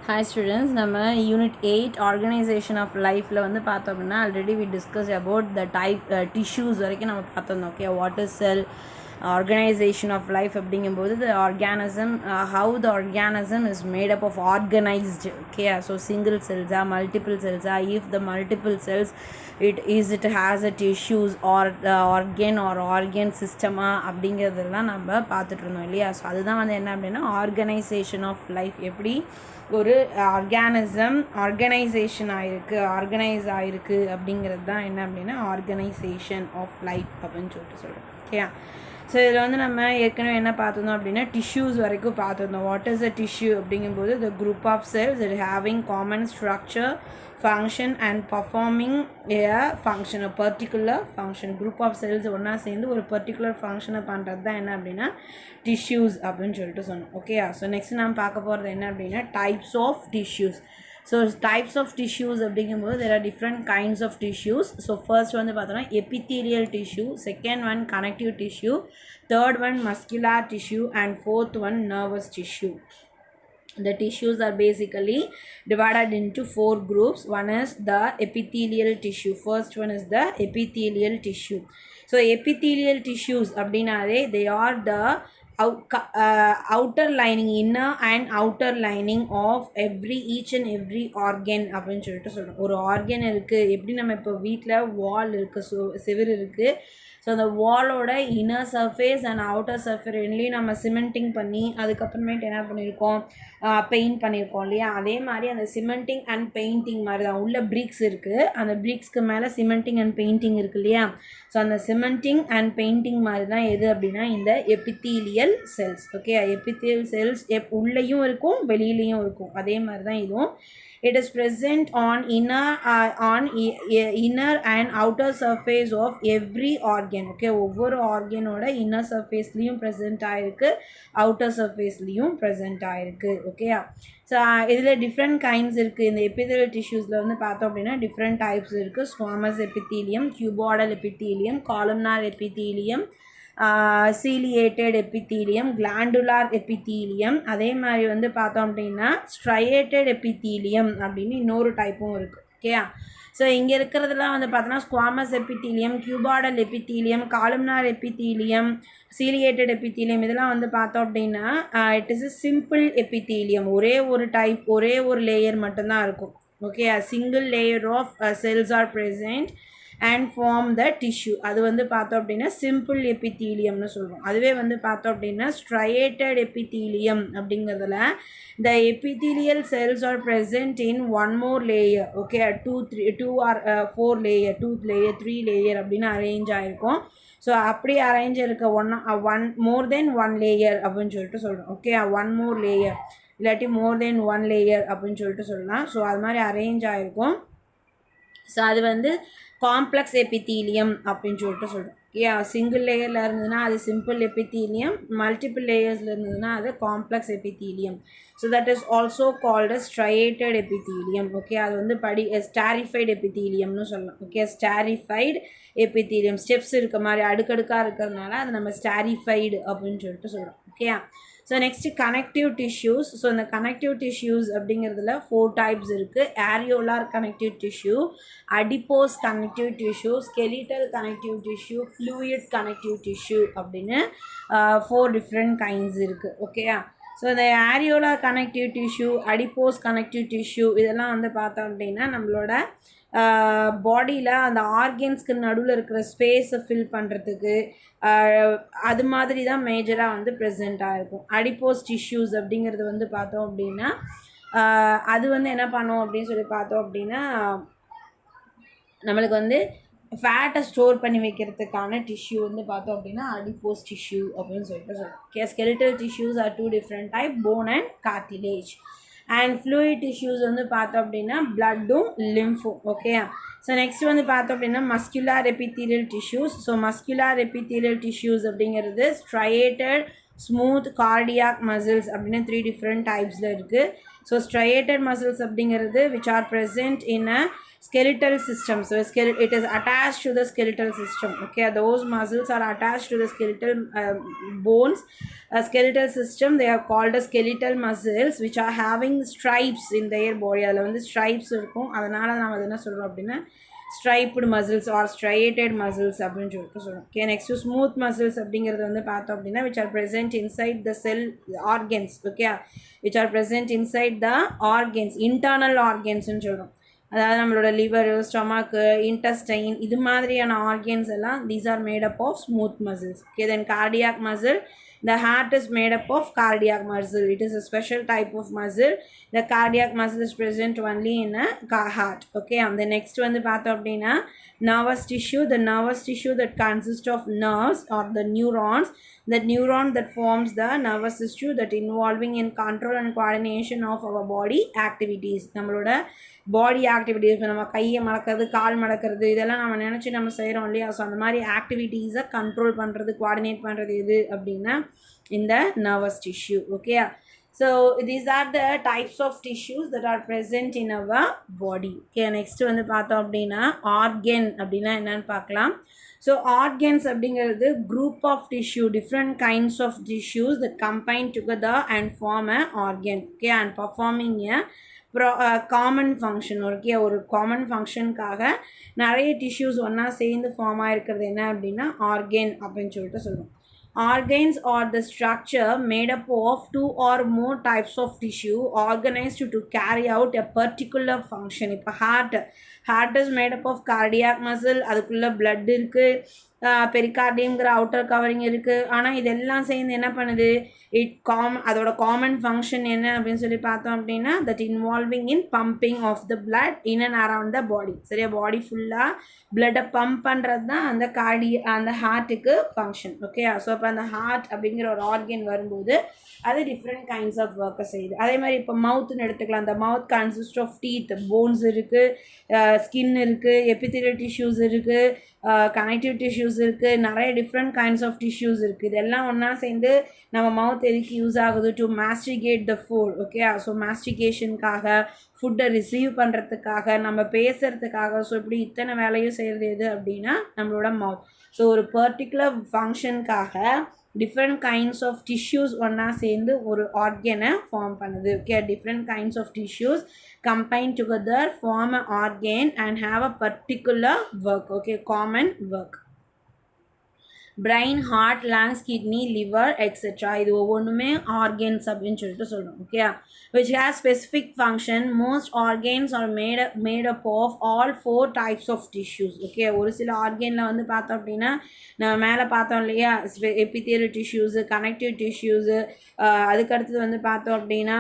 Hi students, நம்ம unit 8 organisation of லைஃப்பில் வந்து பார்த்தோம் அப்படின்னா already we discuss about the type tissues வரைக்கும் நம்ம பார்த்துருந்தோம். Okay, what is cell organisation of life அப்படிங்கும்போது the organism how the organism is made up of organised. Okay, so single செல்ஸா மல்டிபிள் செல்ஸா, if the multiple cells it has a tissues or organ or organ சிஸ்டமா அப்படிங்கிறதெல்லாம் நம்ம பார்த்துட்டு இருந்தோம் இல்லையா. So அதுதான் வந்து என்ன அப்படின்னா ஆர்கனைசேஷன் ஆஃப் லைஃப். எப்படி ஒரு ஆர்கானிசம் ஆர்கனைஸ் ஆகிருக்கு அப்படிங்கிறது தான் என்ன அப்படின்னா ஆர்கனைசேஷன் ஆஃப் லைஃப் அப்படின்னு சொல்கிறோம். ஓகே, ஸோ இதில் வந்து நம்ம ஏற்கனவே என்ன பார்த்துருந்தோம் அப்படின்னா டிஷ்யூஸ் வரைக்கும் பார்த்துருந்தோம். வாட் இஸ் அ டிஷ்யூ அப்படிங்கும்போது the group of cells it having common structure, function and performing a function, a particular function. group of cells ஒன்றா சேர்ந்து ஒரு பர்டிகுலர் ஃபங்க்ஷனை பண்ணுறது தான் என்ன அப்படின்னா டிஷ்யூஸ் அப்படின்னு சொல்லிட்டு சொன்னோம். ஓகே, ஸோ நெக்ஸ்ட் நம்ம பார்க்க போகிறது என்ன அப்படின்னா types of tissues. So types of tissues அப்படிங்கும்போது there are different kinds of tissues. So first வந்து பார்த்தோன்னா epithelial tissue, second one connective tissue, third one muscular tissue and fourth one nervous tissue. The tissues are basically divided into 4 groups. One is the epithelial tissue. First one is the epithelial tissue. So epithelial tissues abdinare they are the outer lining, inner and outer lining of each and every organ அப்படின்னு சொல்லிட்டு சொல்கிறோம். ஒரு organ இருக்குது, எப்படி நம்ம இப்போ வீட்டில் வால் இருக்குது, செவுரு இருக்குது. ஸோ அந்த வாலோட inner surface and outer surface ரெண்டுலேயும் நம்ம சிமெண்டிங் பண்ணி அதுக்கப்புறமேட்டு என்ன பண்ணியிருக்கோம், பெயிண்ட் பண்ணியிருக்கோம் இல்லையா. அதே மாதிரி அந்த சிமெண்டிங் அண்ட் பெயிண்டிங் மாதிரி தான் உள்ள பிரிக்ஸ் இருக்குது, அந்த பிரிக்ஸ்க்கு மேலே சிமெண்டிங் அண்ட் பெயிண்டிங் இருக்குது இல்லையா. ஸோ அந்த சிமெண்டிங் அண்ட் பெயிண்டிங் மாதிரி தான் எது அப்படின்னா இந்த epithelial cells. Okay, epithelial cells உள்ளேயும் இருக்கும் வெளியிலையும் இருக்கும், அதே மாதிரி தான் இதுவும். It is present on inner and outer surface of every organ. Okay, ஒவ்வொரு ஆர்கனோட இன்னர் சர்ஃபேஸ்லேயும் ப்ரெசென்ட் ஆகிருக்கு, அவுட்டர் சர்ஃபேஸ்லேயும் ப்ரெசென்ட் ஆகிருக்கு. ஓகே, ஸோ இதில் டிஃப்ரெண்ட் கைண்ட்ஸ் இருக்குது. இந்த எபித்தீலியல் டிஷ்யூஸில் வந்து பார்த்தோம் அப்படின்னா டிஃப்ரெண்ட் டைப்ஸ் இருக்குது. Squamous epithelium, cuboidal epithelium, columnar epithelium, ciliated epithelium, glandular epithelium. அதே மாதிரி வந்து பார்த்தோம் அப்படின்னா striated epithelium அப்படின்னு இன்னொரு டைப்பும் இருக்குது. ஓகே, ஸோ இங்கே இருக்கிறதுலாம் வந்து பார்த்தோன்னா squamous epithelium, cuboidal epithelium, columnar epithelium, ciliated epithelium இதெல்லாம் வந்து பார்த்தோம் அப்படின்னா it is a simple epithelium. ஒரே ஒரு டைப், ஒரே ஒரு லேயர் மட்டும்தான் இருக்கும். Okay, a single layer of cells are present and form the tissue. அது வந்து பார்த்தோம் அப்படின்னா சிம்பிள் எபித்தீலியம்னு சொல்லுவோம். அதுவே வந்து பார்த்தோம் அப்படின்னா striated epithelium அப்படிங்கிறதுல the epithelial cells are present in one more layer. Okay, 2 or 4 layer, 2 layer 3 layer அப்படின்னு அரேஞ்ச் ஆகிருக்கும். ஸோ அப்படி அரேஞ்ச் இருக்க ஒன் மோர் தென் ஒன் லேயர் அப்படின்னு சொல்லிட்டு சொல்கிறோம். ஓகே, ஒன் மோர் லேயர் இல்லாட்டி மோர் தென் ஒன் லேயர் அப்படின்னு சொல்லிட்டு சொல்லலாம். ஸோ அது மாதிரி அரேஞ்ச் ஆகிருக்கும். ஸோ அது வந்து காம்ப்ளெக்ஸ் எபித்தீலியம் அப்படின்னு சொல்லிட்டு சொல்கிறோம். சிங்கிள் லேயரில் இருந்ததுன்னா அது சிம்பிள் எபித்தீலியம், மல்டிபிள் லேயர்ஸில் இருந்ததுன்னா அது complex epithelium. So that is also called striated epithelium. Okay, அது வந்து ஸ்டாரிஃபைடு எபித்தீலியம்னு சொல்லலாம். ஓகே, ஸ்டாரிஃபைடு எபித்தீலியம் ஸ்டெப்ஸ் இருக்க மாதிரி அடுக்கடுக்காக இருக்கிறதுனால அது நம்ம ஸ்டாரிஃபைடு அப்படின்னு சொல்லிட்டு சொல்கிறோம். Okay, so next connective tissues. So இந்த கனெக்டிவ் டிஷ்யூஸ் அப்படிங்கிறதுல 4 டைப்ஸ் இருக்குது. Areolar connective tissue, adipose connective tissue, skeletal connective tissue, fluid connective tissue அப்படின்னு 4 டிஃப்ரெண்ட் கைண்ட்ஸ் இருக்குது. ஓகேயா, ஸோ இந்த areolar connective tissue, adipose connective tissue இதெல்லாம் வந்து பார்த்தோம் அப்படின்னா நம்மளோட பாடியில் அந்த ஆர்கன்ஸ்க்கு நடுவில் இருக்கிற ஸ்பேஸை ஃபில் பண்ணுறதுக்கு அது மாதிரி தான் மேஜராக வந்து ப்ரெசென்ட்டாக இருக்கும். அடிப்போஸ் டிஷ்யூஸ் அப்படிங்கிறது வந்து பார்த்தோம் அப்படின்னா அது வந்து என்ன பண்ணோம் அப்படின்னு சொல்லி பார்த்தோம் அப்படின்னா நம்மளுக்கு வந்து ஃபேட்டை ஸ்டோர் பண்ணி வைக்கிறதுக்கான டிஷ்யூ வந்து பார்த்தோம் அப்படின்னா அடிப்போஸ் டிஷ்யூ அப்படின்னு சொல்லிட்டு சொல்லுவோம். Okay, skeletal tissues are 2 different type, bone and cartilage. And fluid tissues வந்து பார்த்தோம் அப்படின்னா பிளட்டும் லிம்ஃபும். ஓகே, ஸோ நெக்ஸ்ட் வந்து பார்த்தோம் அப்படின்னா muscular epithelial tissues. So muscular epithelial tissues அப்படிங்கிறது ஸ்ட்ரையேட்டட், ஸ்மூத், கார்டியாக் மசில்ஸ் அப்படின்னு 3 டிஃப்ரெண்ட் டைப்ஸில் இருக்குது. ஸோ ஸ்ட்ரையேட்டட் மசில்ஸ் அப்படிங்கிறது which are present in a skeletal system. So it is attached to the skeletal system. Okay, those muscles are attached to the skeletal bones. Skeletal system, they are called as skeletal muscles which are having stripes in their body. அதில் வந்து stripes இருக்கும், அதனால நம்ம என்ன சொல்கிறோம் அப்படின்னா striped muscles or striated muscles அப்படின்னு சொல்லிட்டு சொல்கிறோம். ஓகே, நெக்ஸ்ட் ஸ்மூத் மசில்ஸ் அப்படிங்கிறது வந்து பார்த்தோம் அப்படின்னா which are present inside the cell organs. Okay, which are present inside the organs, internal organsன்னு சொல்கிறோம். அதாவது நம்மளோட லிவரு, ஸ்டொமக்கு, இன்டெஸ்டைன், இது மாதிரியான ஆர்கன்ஸ் எல்லாம் these are made up of smooth muscles. Okay, then cardiac muscle, the heart is made up of cardiac muscle. It is a special type of muscle. The cardiac muscle is present only in a heart. Okay, and the next one the path of nervous tissue. The nervous tissue that consists of nerves or the neurons. The neuron that forms the nervous tissue that involving in control and coordination of our body activities. நம்மளோட பாடி activities, இப்போ நம்ம கையை மடக்கிறது, கால் மடக்கிறது, இதெல்லாம் நம்ம நினச்சி நம்ம செய்கிறோம் இல்லையா? ஸோ அந்த மாதிரி ஆக்டிவிட்டீஸை கண்ட்ரோல் பண்ணுறது, கோஆர்டினேட் பண்ணுறது எது அப்படின்னா இந்த nervous tissue. Okay, so these are the types of tissues that are present in our body. Okay, next வந்து பார்த்தோம் அப்படின்னா ஆர்கன் அப்படின்னா என்னன்னு பார்க்கலாம். ஸோ ஆர்கன்ஸ் அப்படிங்கிறது group of tissue, different kinds of tissues that combine together and form a organ. Okay, and performing a common function. Okay, ஒரு காமன் ஃபங்க்ஷனுக்காக நிறைய டிஷ்யூஸ் ஒன்றா சேர்ந்து ஃபார்ம் ஆகிருக்கிறது என்ன அப்படின்னா ஆர்கன் அப்படின்னு சொல்லிட்டு சொல்லுவோம். Organs are the structure made up of two or more types of tissue organized to carry out a particular function. இப்போ heart is made up of cardiac muscle, அதுக்குள்ளே blood இருக்குது, பெரிகார்டியம்ங்கிற அவுட்டர் கவரிங் இருக்குது. ஆனால் இதெல்லாம் சேர்ந்து என்ன பண்ணுது, அதோட காமன் ஃபங்க்ஷன் என்ன அப்படின்னு சொல்லி பார்த்தோம் அப்படின்னா that involving in pumping of the blood in and around the body. சரியா, பாடி ஃபுல்லாக பிளட்டை பம்ப் பண்ணுறது தான் அந்த ஹார்ட்டுக்கு ஃபங்க்ஷன். ஓகே, ஸோ அப்போ அந்த ஹார்ட் அப்படிங்கிற ஒரு ஆர்கன் வரும்போது அது டிஃப்ரெண்ட் கைண்ட்ஸ் ஆஃப் ஒர்க்கை செய்யுது. அதே மாதிரி இப்போ மவுத்துன்னு எடுத்துக்கலாம். அந்த மவுத் கன்சிஸ்ட் ஆஃப் டீத், போன்ஸ் இருக்குது, ஸ்கின் இருக்குது, எபித்தீலியல் டிஷ்யூஸ் இருக்குது, கனெக்டிவ் டிஷ்யூஸ் இருக்குது, நிறைய டிஃப்ரெண்ட் கைண்ட்ஸ் ஆஃப் டிஷ்யூஸ் இருக்குது. இதெல்லாம் ஒன்றா சேர்ந்து நம்ம மவுத் எதுக்கு யூஸ் ஆகுது, to masticate the food. Okay, so மாஸ்டிகேஷனுக்காக, ஃபுட்டை ரிசீவ் பண்ணுறதுக்காக, நம்ம பேசுகிறதுக்காக, ஸோ இப்படி இத்தனை வேலையும் செய்கிறது எது அப்படின்னா நம்மளோட மவுத். ஸோ ஒரு பர்டிகுலர் ஃபங்க்ஷனுக்காக டிஃப்ரெண்ட் கைண்ட்ஸ் ஆஃப் டிஷ்யூஸ் ஒன்றா சேர்ந்து ஒரு ஆர்கனை ஃபார்ம் பண்ணுது. Okay, different kinds of tissues combine together, form an organ and have a particular work. Okay, common work. Brain, heart, lungs, kidney, liver, etc. இது ஒவ்வொன்றுமே organs அப்படின்னு சொல்லிட்டு சொல்கிறோம். Okay, which has specific function. Most organs are made up of all 4 types of tissues. Okay, ஒரு சில ஆர்கனில் வந்து பார்த்தோம் அப்படின்னா நம்ம மேலே பார்த்தோம் இல்லையா, எபித்தீலியல் டிஷ்யூஸு, கனெக்டிவ் டிஷ்யூஸு, அதுக்கடுத்தது வந்து பார்த்தோம் அப்படின்னா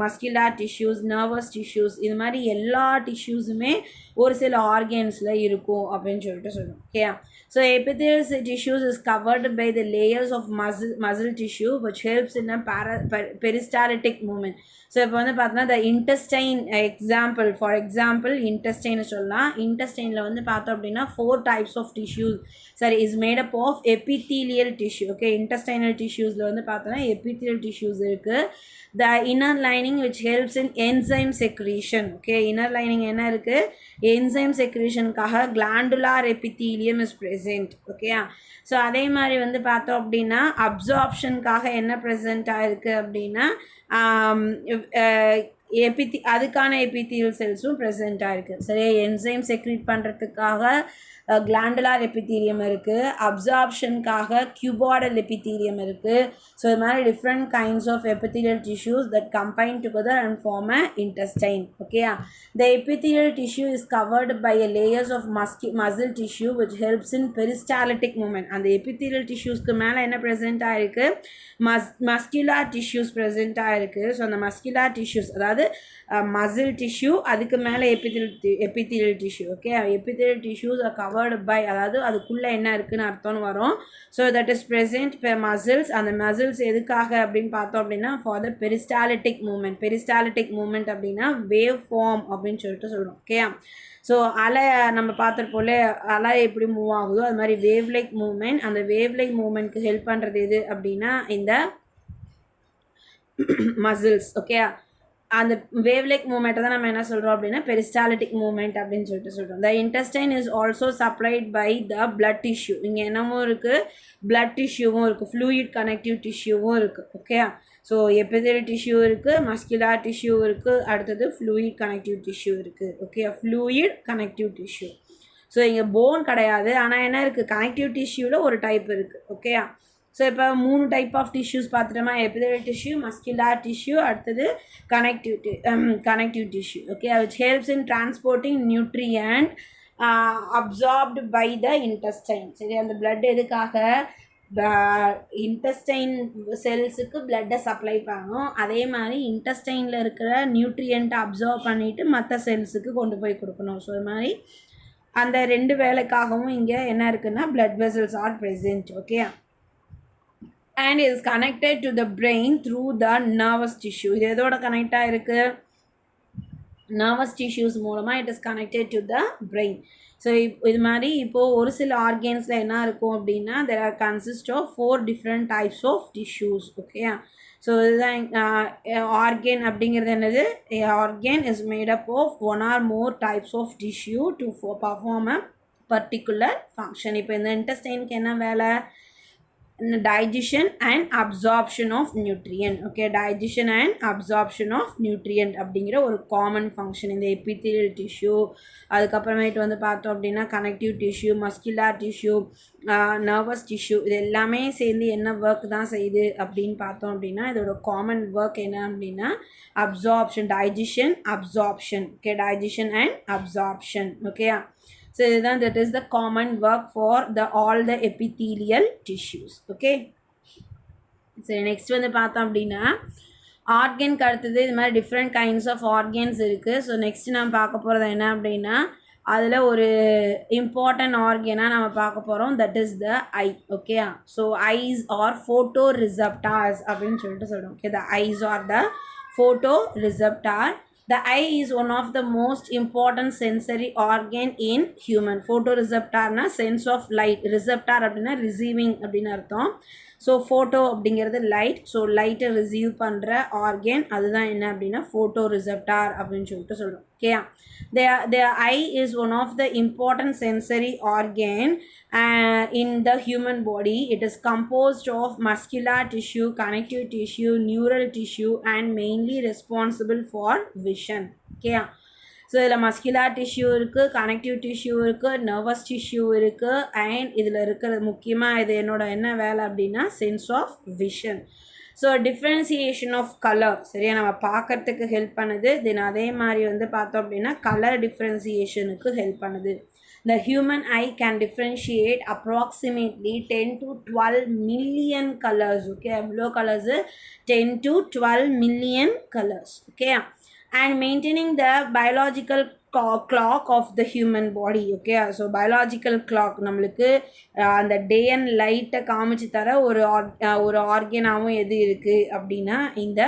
மஸ்குலர் டிஷ்யூஸ், நர்வஸ் டிஷ்யூஸ், இது மாதிரி எல்லா டிஷ்யூஸுமே ஒரு சில ஆர்கன்ஸில் இருக்கும் அப்படின்னு சொல்லிட்டு சொல்லுவோம். Okay, so epithelial tissues is covered by the layers of muscle tissue which helps in a peristaltic movement. So இப்போ வந்து பார்த்தோன்னா the intestine example, for example intestine சொல்லலாம். இன்டெஸ்டைனில் வந்து பார்த்தோம் அப்படின்னா 4 types of tissues is made up of epithelial tissue. Okay, intestinal tissuesல வந்து பார்த்தோன்னா epithelial tissues இருக்குது. The inner lining which helps in enzyme secretion. Okay, inner lining என்ன இருக்குது, enzyme secretionக்காக glandular epithelium is present. Okay, so அதே மாதிரி வந்து பார்த்தோம் அப்படின்னா அப்சார்ப்ஷனுக்காக என்ன ப்ரெசண்ட்டாக இருக்குது அப்படின்னா அதுக்கான எபித்தீலியல் செல்ஸும் ப்ரெசண்ட்டாக இருக்குது. சரியா, என்சைம் செக்ரீட் பண்ணுறதுக்காக கிளாண்டுலார் எபித்தீலியம் இருக்குது, அப்சார்ப்ஷனுக்காக கியூபாய்டல் எபித்தீலியம் இருக்குது. ஸோ இது மாதிரி different kinds of epithelial tissues that combine together and form a intestine. Okay, the epithelial tissue is covered by a layers of muscle tissue which helps in peristaltic movement. அந்த epithelial டிஷ்யூஸ்க்கு மேலே என்ன ப்ரெசென்ட்டாக இருக்குது, muscular tissues ப்ரெசென்ட்டாக இருக்குது. So அந்த muscular tissues அதாவது muscle tissue, அதுக்கு மேலே epithelial tissue. Okay, epithelial tissues are covered by, அதாவது அதுக்குள்ளே என்ன இருக்குதுன்னு அர்த்தம்னு வரும். So that is present muscles. அந்த மசில்ஸ் எதுக்காக அப்படின்னு பார்த்தோம் அப்படின்னா for the peristaltic movement. Peristaltic movement அப்படின்னா வேவ் ஃபார்ம் அப்படின்னு சொல்லிட்டு சொல்கிறோம். ஓகே, ஸோ அலை நம்ம பார்த்துருப்போல, அலை எப்படி மூவ் ஆகுதோ அது மாதிரி வேவ் லைக் மூவ்மெண்ட். அந்த வேவ் லைக் மூவ்மெண்ட்க்கு ஹெல்ப் பண்ணுறது எது அப்படின்னா இந்த மசில்ஸ். ஓகே, அந்த வேவ்லெக் மூமெண்ட்டை தான் நம்ம என்ன சொல்கிறோம் அப்படின்னா பெரிஸ்டாலிட்டிக் மூமெண்ட் அப்படின்னு சொல்கிறோம். The intestine is also supplied by the blood tissue. இங்கே என்னமும் இருக்குது, பிளட் டிஷ்யூவும் இருக்குது, ஃப்ளூயிட் கனெக்டிவ் டிஷ்யூவும் இருக்குது. ஓகே, ஸோ எபிதெல் டிஷ்யூ இருக்குது, மஸ்குலார் டிஷ்யூ இருக்குது, அடுத்தது ஃப்ளூயிட் கனெக்டிவ் டிஷ்யூ இருக்குது. Okay, fluid connective tissue. So இங்கே போன் கிடையாது, ஆனால் என்ன இருக்குது, கனெக்டிவ் டிஷ்யூவில் ஒரு டைப் இருக்குது. ஓகே, ஸோ இப்போ 3 டைப் ஆஃப் டிஷ்யூஸ் பார்த்துட்டோமா, எபிதெல் டிஷ்யூ, மஸ்குலார் டிஷ்யூ, அடுத்தது connective tissue. Okay, which helps in transporting nutrient absorbed by the intestine. சரி, அந்த பிளட் எதுக்காக, இன்டெஸ்டைன் செல்ஸுக்கு பிளட்டை சப்ளை பண்ணணும், அதே மாதிரி இன்டெஸ்டைனில் இருக்கிற நியூட்ரியண்ட்டை அப்சார்ப் பண்ணிவிட்டு மற்ற செல்ஸுக்கு கொண்டு போய் கொடுக்கணும். ஸோ இது மாதிரி அந்த 2 வேலைக்காகவும் இங்கே என்ன இருக்குன்னா blood vessels R present. Okay, and is connected to the brain through the nervous tissue. இது எதோட கனெக்ட் ஆகிருக்கு, nervous tissues மூலமாக it is connected to the brain. So இது மாதிரி இப்போது ஒரு சில ஆர்கன்ஸில் என்ன இருக்கும் அப்படின்னா there are consist of 4 different types of tissues. Okay, so இதுதான் ஆர்கன் அப்படிங்கிறது என்னது, organ is made up of 1 or more types of tissue to perform a particular function. இப்போ இந்த இன்டெஸ்டைனுக்கு என்ன வேலை, digestion and absorption of nutrient. Okay, digestion and absorption of nutrient அப்படிங்கிற ஒரு common function இந்த எபித்தீலியல் டிஷ்யூ, அதுக்கப்புறமேட்டு வந்து பார்த்தோம் அப்படின்னா connective tissue, muscular tissue, nervous tissue, இது எல்லாமே சேர்ந்து என்ன ஒர்க் தான் செய்யுது அப்படின்னு பார்த்தோம் அப்படின்னா இதோட காமன் ஒர்க் என்ன அப்படின்னா absorption, digestion, absorption. Okay, digestion and absorption. Okay, so that is the common work for all the epithelial tissues. Okay, so next வந்து பார்த்தோம் அப்படின்னா ஆர்கனுக்கு அடுத்தது இது மாதிரி டிஃப்ரெண்ட் கைண்ட்ஸ் ஆஃப் ஆர்கன்ஸ் இருக்குது. ஸோ நெக்ஸ்ட் நம்ம பார்க்க போகிறது என்ன அப்படின்னா அதில் ஒரு இம்பார்ட்டன்ட் ஆர்கனாக நம்ம பார்க்க போகிறோம், that is the eye. Okay, so eyes are photo receptors அப்படின்னு சொல்லிட்டு சொல்கிறோம். Okay, the eyes are the photo receptor. The eye is one of the most important sensory organ in human. Photoreceptor na sense of light, receptor அப்படின்னா receiving அப்படின்னு அர்த்தம். So photo அப்படிங்கிறது light, so லைட்டை receive பண்ணுற organ அதுதான் என்ன அப்படின்னா photo receptor அப்படின்னு சொல்லிட்டு சொல்கிறோம். Okay, their eye is one of the important sensory organ in the human body. It is composed of muscular tissue, connective tissue, neural tissue and mainly responsible for vision. Okay, so இதில் muscular tissue இருக்குது, connective tissue இருக்குது, nervous tissue இருக்குது, and இதில் இருக்கிறது முக்கியமாக இது என்ன வேலை அப்படின்னா sense of vision. So differentiation of colour, சரியா, நம்ம பார்க்கறதுக்கு ஹெல்ப் பண்ணுது. தென் அதே மாதிரி வந்து பார்த்தோம் அப்படின்னா கலர் டிஃப்ரென்சியேஷனுக்கு ஹெல்ப் பண்ணுது. The human eye can differentiate approximately 10 to 12 million colors. Okay, எவ்வளோ colours, 10 to 12 million colors. Okay, and maintaining the biological clock of the human body. Okay, so biological clock நம்மளுக்கு அந்த டே அண்ட் லைட்டை காமிச்சு தர ஒரு ஆர்கனாகவும் எது இருக்குது அப்படின்னா இந்த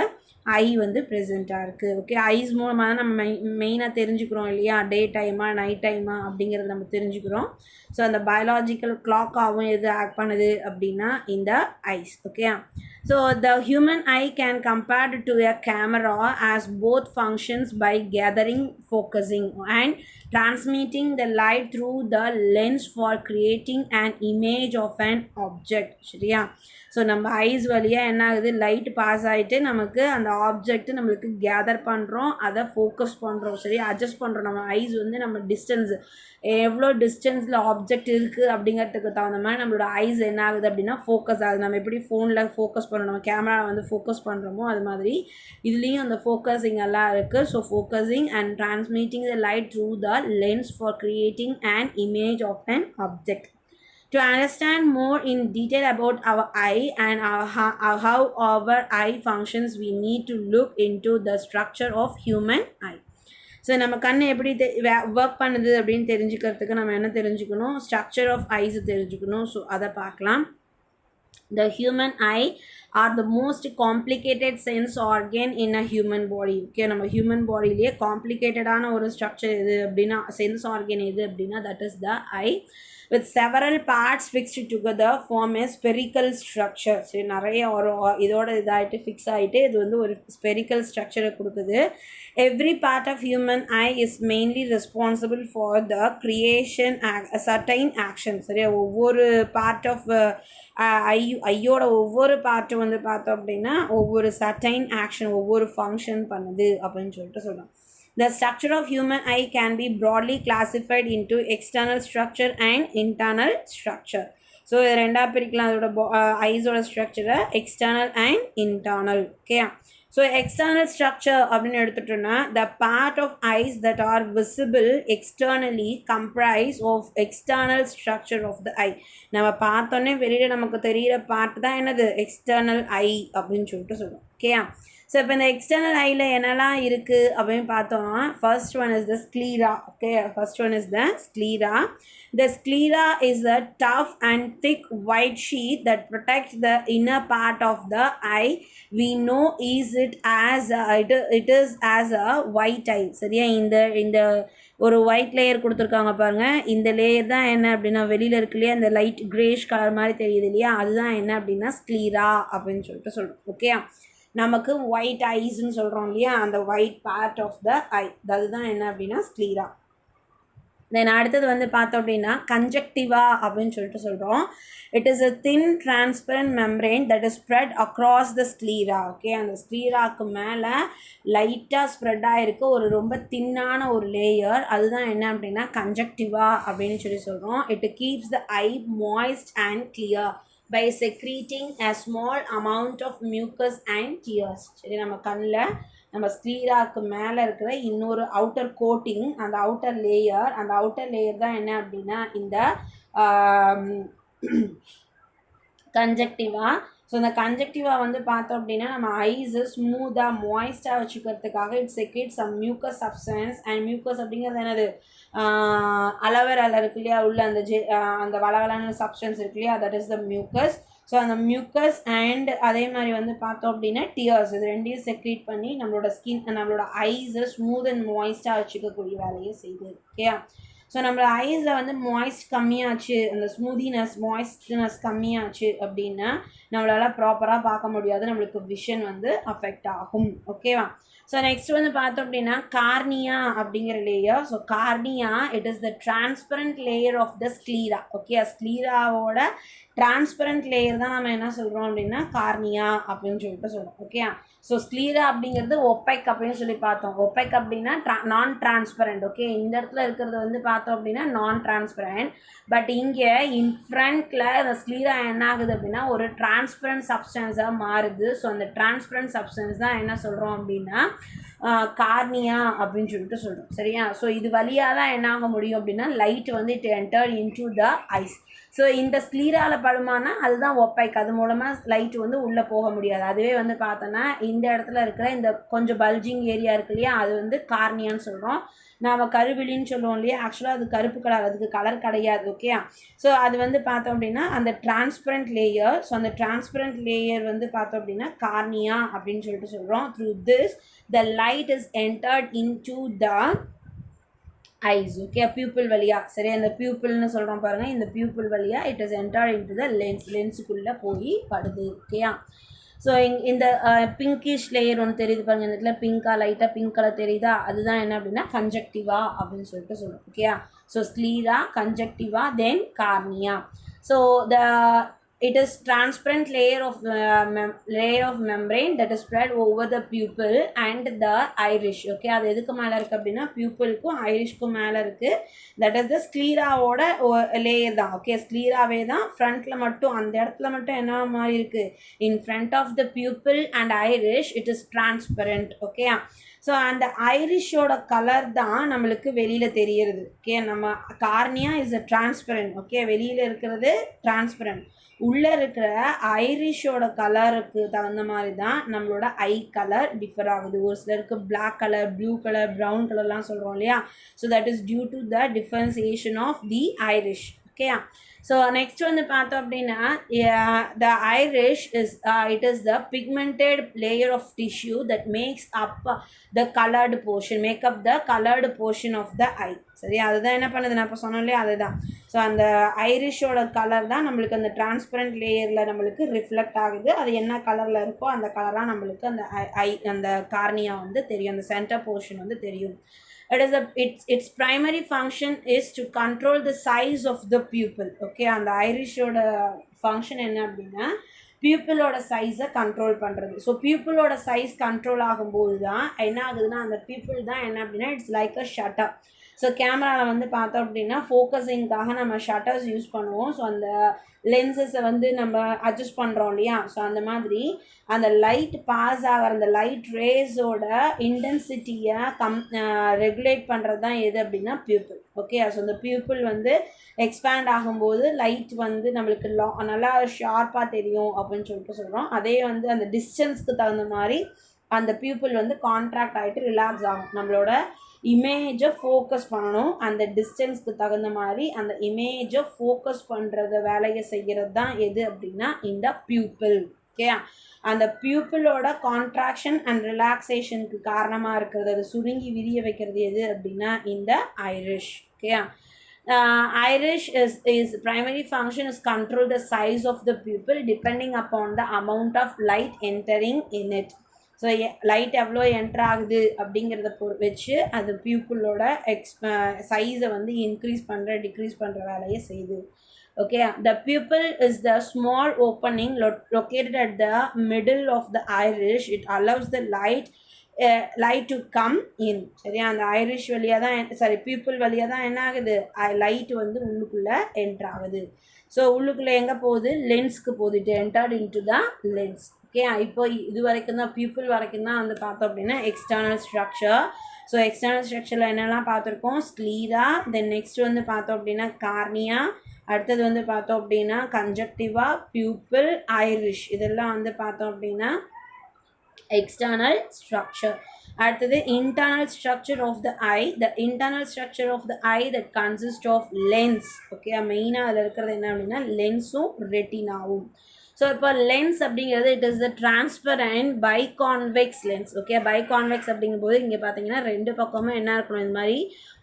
ஐ வந்து ப்ரெசென்ட்டாக இருக்குது. ஓகே, ஐஸ் மூலமாக தான் நம்ம மெயினாக தெரிஞ்சுக்கிறோம் இல்லையா, டே டைமா நைட் டைமா அப்படிங்கிறத நம்ம தெரிஞ்சுக்கிறோம். ஸோ அந்த பயாலாஜிக்கல் கிளாக்காகவும் எது ஆக்ட் பண்ணுது அப்படின்னா இந்த eyes. Okay, so the human eye can compared to a camera as both functions by gathering, focusing and transmitting the light through the lens for creating an image of an object. சரியா, so நம்ம ice வழியாக என்ன ஆகுது, light pass ஆகிட்டு நமக்கு அந்த object நம்மளுக்கு gather பண்ணுறோம், அதை ஃபோக்கஸ் பண்ணுறோம். சரி, அட்ஜஸ்ட் பண்ணுறோம். நம்ம ஐஸ் வந்து நம்ம டிஸ்டன்ஸ் எவ்வளோ டிஸ்டன்ஸில் ஆப்ஜெக்ட் இருக்குது அப்படிங்கிறதுக்கு தகுந்த மாதிரி நம்மளோட ஐஸ் என்ன ஆகுது அப்படின்னா ஃபோக்கஸ் ஆகுது. நம்ம எப்படி ஃபோனில் ஃபோக்கஸ் பண்ணுறோம், நம்ம கேமராவில் வந்து ஃபோக்கஸ் பண்ணுறோமோ அது மாதிரி இதுலேயும் அந்த ஃபோக்கஸிங் எல்லாம் இருக்குது. So focusing and transmitting the light through the lens for creating an image of an object. To understand more in detail about our eye and how our eye functions, we need to look into the structure of human eye. So நம்ம கண் எப்படி work பண்ணுது அப்படின்னு தெரிஞ்சுக்கிறதுக்கு நம்ம என்ன தெரிஞ்சுக்கணும், structure of ice தெரிஞ்சுக்கணும். ஸோ அதை பார்க்கலாம். The human eye are the most complicated sense organ in a human body. Okay, நம்ம human bodyலயே காம்ப்ளிகேட்டடான ஒரு ஸ்ட்ரக்சர் எது அப்படின்னா சென்ஸ் ஆர்கன் எது அப்படின்னா that is the eye, with several parts fixed together form a spherical structure. சரி, நிறைய ஒரு இதோட இதாகிட்டு ஃபிக்ஸ் ஆகிட்டு இது வந்து ஒரு ஸ்பெரிக்கல் ஸ்ட்ரக்சரை கொடுக்குது. Every part of human eye is mainly responsible for the creation certain action. சரியா, ஒவ்வொரு பார்ட் ஆஃப் ஐயோட ஒவ்வொரு பார்ட்டும் வந்து பார்த்தோம் அப்படின்னா ஒவ்வொரு சர்டைன் ஆக்ஷன் ஒவ்வொரு ஃபங்க்ஷன் பண்ணுது அப்படின்னு சொல்லிட்டு சொல்கிறோம். The structure of human eye can be broadly classified into external structure and internal structure. So இது ரெண்டாக பிரிக்கலாம் அதோட ஐஸோட ஸ்ட்ரக்சரை external and internal. Okay, so external structure அப்படின்னு எடுத்துட்டோன்னா the part of eyes that are visible externally comprise of external structure of the eye. நம்ம பார்த்தோன்னே வெளியில் நமக்கு தெரிகிற பார்ட் தான் என்னது எக்ஸ்டர்னல் ஐ அப்படின்னு சொல்லிட்டு சொல்லுவோம். ஓகேயா, ஸோ இப்போ இந்த எக்ஸ்டர்னல் ஐயில் என்னெல்லாம் இருக்குது அப்படின்னு பார்த்தோம்னா first one is the sclera. Okay, first one is the sclera. The sclera is a tough and thick white sheet that protects the inner part of the eye. We know it is as a white eye. சரியா, இந்த ஒரு white layer கொடுத்துருக்காங்க பாருங்கள். இந்த layer தான் என்ன அப்படின்னா வெளியில் இருக்கு இல்லையா, இந்த லைட் கிரேஷ் கலர் மாதிரி தெரியுது இல்லையா, அதுதான் என்ன அப்படின்னா ஸ்க்ளீரா அப்படின்னு சொல்லிட்டு சொல்கிறோம். ஓகே, நமக்கு ஒயிட் ஐஸ்ன்னு சொல்கிறோம் இல்லையா, அந்த ஒயிட் பார்ட் ஆஃப் த ஐ அதுதான் என்ன அப்படின்னா ஸ்க்ளீரா. தென் அடுத்தது வந்து பார்த்தோம் அப்படின்னா கன்ஜக்டிவா அப்படின்னு சொல்லிட்டு சொல்கிறோம். It is a thin transparent membrane that is spread across the sclera. Okay, அந்த ஸ்க்ளீராக்கு மேலே லைட்டாக ஸ்ப்ரெட் ஆகிருக்கு ஒரு ரொம்ப தின்னான ஒரு லேயர், அதுதான் என்ன அப்படின்னா கன்ஜக்டிவா அப்படின்னு சொல்லி சொல்கிறோம். It keeps the I moist and clear by secreting a small amount of mucus and tears. சரி, நம்ம கண்ணில் நம்ம ஸ்க்ளீராக்கு மேலே இருக்கிற இன்னொரு அவுட்டர் கோட்டிங், அந்த அவுட்டர் லேயர் தான் என்ன அப்படின்னா இந்த கன்ஜக்டிவா. ஸோ இந்த கன்ஜக்டிவா வந்து பார்த்தோம் அப்படின்னா நம்ம ஐஸு ஸ்மூத்தாக மாய்ஸ்டாக வச்சுக்கிறதுக்காக it secrete some mucus substance. And mucus அப்படிங்கிறது என்னது, அலோவேராவில் இருக்கு இல்லையா உள்ள அந்த வளவளான சப்ஸ்டன்ஸ் இருக்கு இல்லையா, that is the mucus. So அந்த மியூக்கஸ் அண்ட் அதே மாதிரி வந்து பார்த்தோம் அப்படின்னா டியர்ஸ், இது ரெண்டையும் செக்ரேட் பண்ணி நம்மளோட ஐஸை ஸ்மூத் அண்ட் மாய்ஸ்டாக வச்சுக்கக்கூடிய வேலையை செய்யுது. ஓகே, ஸோ நம்மளோட ஐஸில் வந்து மாய்ஸ்ட் கம்மியாச்சு, அந்த மாய்ஸ்ட்னஸ் கம்மியாச்சு அப்படின்னா நம்மளால் ப்ராப்பராக பார்க்க முடியாது, நம்மளுக்கு விஷன் வந்து அஃபெக்ட் ஆகும். ஓகேவா, ஸோ நெக்ஸ்ட் வந்து பார்த்தோம் அப்படின்னா கார்னியா அப்படிங்கிற layer. So cornea it is the transparent layer of the sclera. Okay, ஸ்க்ளீராவோட டிரான்ஸ்பரண்ட் லேயர் தான் நம்ம என்ன சொல்கிறோம் அப்படின்னா கார்னியா அப்படின்னு சொல்லிட்டு சொல்கிறோம். ஓகே, ஸோ ஸ்க்ளீரா அப்படிங்கிறது ஒப்பைக் அப்படின்னு சொல்லி பார்த்தோம். ஒப்பைக் அப்படின்னா நான் டிரான்ஸ்பரண்ட். ஓகே, இந்த இடத்துல இருக்கிறது வந்து பார்த்தோம் அப்படின்னா நான் டிரான்ஸ்பரண்ட். பட் இங்கே இன் ஃப்ரண்ட்டில் இந்த ஸ்க்ளீரா என்ன ஆகுது அப்படின்னா ஒரு டிரான்ஸ்பரண்ட் சப்ஸ்டன்ஸாக மாறுது. ஸோ அந்த டிரான்ஸ்பரண்ட் சப்ஸ்டன்ஸ் தான் என்ன சொல்கிறோம் அப்படின்னா கார்னியா அப்படின்னு சொல்லிட்டு சொல்கிறோம். சரியா, ஸோ இது வழியாக தான் என்ன ஆக முடியும் அப்படின்னா லைட் வந்து it enter into the eyes. So இந்த ஸ்க்ளீராவில் படுமானா அதுதான் ஒப்பைக், அது மூலமாக லைட் வந்து உள்ளே போக முடியாது. அதுவே வந்து பார்த்தோன்னா இந்த இடத்துல இருக்கிற இந்த கொஞ்சம் பல்ஜிங் ஏரியா இருக்கு இல்லையா, அது வந்து கார்னியான்னு சொல்கிறோம். நாம் கருவிழின்னு சொல்லுவோம் இல்லையா, ஆக்சுவலாக அது கருப்பு கலர், அதுக்கு கலர் கிடையாது. ஓகே, ஸோ அது வந்து பார்த்தோம் அப்படின்னா அந்த டிரான்ஸ்பரண்ட் லேயர். ஸோ அந்த டிரான்ஸ்பரண்ட் லேயர் வந்து பார்த்தோம் அப்படின்னா கார்னியா அப்படின்னு சொல்லிட்டு சொல்கிறோம். Through this the light is entered into the eyes. Okay, pupil வழியாக. சரி, அந்த பியூப்பிள்னு சொல்கிறோம் பாருங்கள், இந்த பியூப்பிள் வழியாக it is entered into the லென்ஸுக்குள்ளே போய் படுது. ஓகேயா, ஸோ இந்த பிங்கிஷ் லேயர் ஒன்று தெரியுது பாருங்கள், இந்த இடத்துல லைட்டாக பிங்க் கலர் தெரியுதா, அதுதான் என்ன அப்படின்னா கன்ஜக்டிவா அப்படின்னு சொல்லிட்டு சொல்லுவோம். ஓகேயா, so sclera, conjunctiva, then cornea. So it is transparent layer of membrane that is spread over the pupil and the iris. Okay, அது எதுக்கு மேலே இருக்குது அப்படின்னா பியூப்பிளுக்கும் ஐரிஷ்க்கும் மேலே இருக்குது. தட் இஸ் த ஸ்க்ளீராவோட லேயர் தான். ஓகே, ஸ்க்ளீராவே தான் ஃப்ரண்ட்டில் மட்டும் அந்த இடத்துல மட்டும் என்ன மாதிரி இருக்குது, in front of the pupil and iris it is transparent. Okay, so அந்த ஐரிஷோட கலர் தான் நம்மளுக்கு வெளியில் தெரிகிறது. ஓகே, நம்ம cornea is a transparent. Okay, வெளியில் இருக்கிறது டிரான்ஸ்பரண்ட், உள்ளே இருக்கிற ஐரிஷோட கலருக்கு தகுந்த மாதிரி தான் நம்மளோட ஐ கலர் டிஃபர் ஆகுது. ஒரு சிலருக்கு black colour, blue colour, brown கலர்லாம் சொல்கிறோம் இல்லையா. So that is due to the differentiation of the iris. Okay, so next வந்து பார்த்தோம் அப்படின்னா the iris is it is the pigmented layer of tissue that makes up the coloured portion make up the coloured portion of the eye. சரி, அதுதான் என்ன பண்ணுது, நான் இப்போ சொன்னோம் இல்லையா, அதுதான். ஸோ அந்த ஐரிஷோட கலர் தான் நம்மளுக்கு அந்த டிரான்ஸ்பரண்ட் லேயரில் நம்மளுக்கு ரிஃப்ளெக்ட் ஆகுது. அது என்ன கலரில் இருக்கோ அந்த கலராக நம்மளுக்கு அந்த அந்த கார்னியா வந்து தெரியும், அந்த சென்டர் போர்ஷன் வந்து தெரியும். Its primary function is to control the size of the pupil. Okay, அந்த ஐரிஷோட ஃபங்க்ஷன் என்ன அப்படின்னா பியூப்பிளோட சைஸை கண்ட்ரோல் பண்ணுறது. ஸோ பியூப்பிளோட சைஸ் கண்ட்ரோல் ஆகும்போது தான் என்ன ஆகுதுன்னா அந்த பியூப்பிள் தான் என்ன அப்படின்னா it's like a shutter. So கேமராவில் வந்து பார்த்தோம் அப்படின்னா ஃபோக்கஸிங்காக நம்ம ஷட்டர்ஸ் யூஸ் பண்ணுவோம். ஸோ அந்த லென்சஸை வந்து நம்ம அட்ஜஸ்ட் பண்ணுறோம் இல்லையா, ஸோ அந்த மாதிரி அந்த லைட் பாஸ் ஆகிற அந்த லைட் ரேஸோட இன்டென்சிட்டியை ரெகுலேட் பண்ணுறது தான் எது அப்படின்னா பியூப்பிள். ஓகே, ஸோ அந்த பியூப்பிள் வந்து எக்ஸ்பேண்ட் ஆகும்போது லைட் வந்து நம்மளுக்கு நல்லா ஷார்ப்பாக தெரியும் அப்படின்னு சொல்லிட்டு சொல்கிறோம். அதே வந்து அந்த டிஸ்டன்ஸ்க்கு தகுந்த மாதிரி அந்த பியூப்பிள் வந்து கான்ட்ராக்ட் ஆகிட்டு ரிலாக்ஸ் ஆகும். நம்மளோட இமேஜை ஃபோக்கஸ் பண்ணணும், அந்த டிஸ்டன்ஸ்க்கு தகுந்த மாதிரி அந்த இமேஜை ஃபோக்கஸ் பண்ணுறத வேலையை செய்கிறது தான் எது அப்படின்னா இந்த பியூப்பிள். ஓகே, அந்த பியூப்பிளோட கான்ட்ராக்ஷன் அண்ட் ரிலாக்ஸேஷனுக்கு காரணமாக இருக்கிறது, அது சுருங்கி விரிய வைக்கிறது எது அப்படின்னா இந்த Irish. Okay, iris is primary function is control the size of the pupil depending upon the amount of light entering in it. So light எவ்வளோ என்ட்ரு ஆகுது அப்படிங்கிறத வச்சு அது பியூப்பிளோட சைஸை வந்து இன்க்ரீஸ் பண்ணுற டிக்ரீஸ் பண்ணுற வேலையை செய்யுது. Okay, the pupil is the small opening located at the middle of the iris. It allows the light to come in. சரியா, அந்த ஐரிஷ் வழியாக தான் பியூப்பிள் வழியாக தான் என்ன ஆகுது, லைட் வந்து உள்ளுக்குள்ளே என்ட்ரு ஆகுது. ஸோ உள்ளுக்குள்ளே எங்கே போகுது, லென்ஸ்க்கு போகுது. It entered into the lens. Okay, இப்போ இது வரைக்கும் தான் பியூப்பிள் வரைக்கும் தான் வந்து பார்த்தோம் அப்படின்னா எக்ஸ்டர்னல் ஸ்ட்ரக்சர். ஸோ எக்ஸ்டர்னல் ஸ்ட்ரக்சரில் என்னெல்லாம் பார்த்துருக்கோம், ஸ்க்லீரா, தென் நெக்ஸ்ட் வந்து பார்த்தோம் அப்படின்னா கார்னியா, அடுத்தது வந்து பார்த்தோம் அப்படின்னா கன்ஜக்டிவா, பியூப்பிள், ஐரிஷ், இதெல்லாம் வந்து பார்த்தோம் அப்படின்னா external structure. அடுத்தது internal structure of the eye. The internal structure of the eye that consists of lens. Okay, மெயினாக அதில் இருக்கிறது என்ன அப்படின்னா லென்ஸும் ரெட்டினாவும். ஸோ இப்போ லென்ஸ் அப்படிங்கிறது it is the transparent biconvex lens. Okay, biconvex அப்படிங்கும்போது இங்கே பார்த்தீங்கன்னா ரெண்டு பக்கமும் என்ன இருக்கணும், இந்த மாதிரி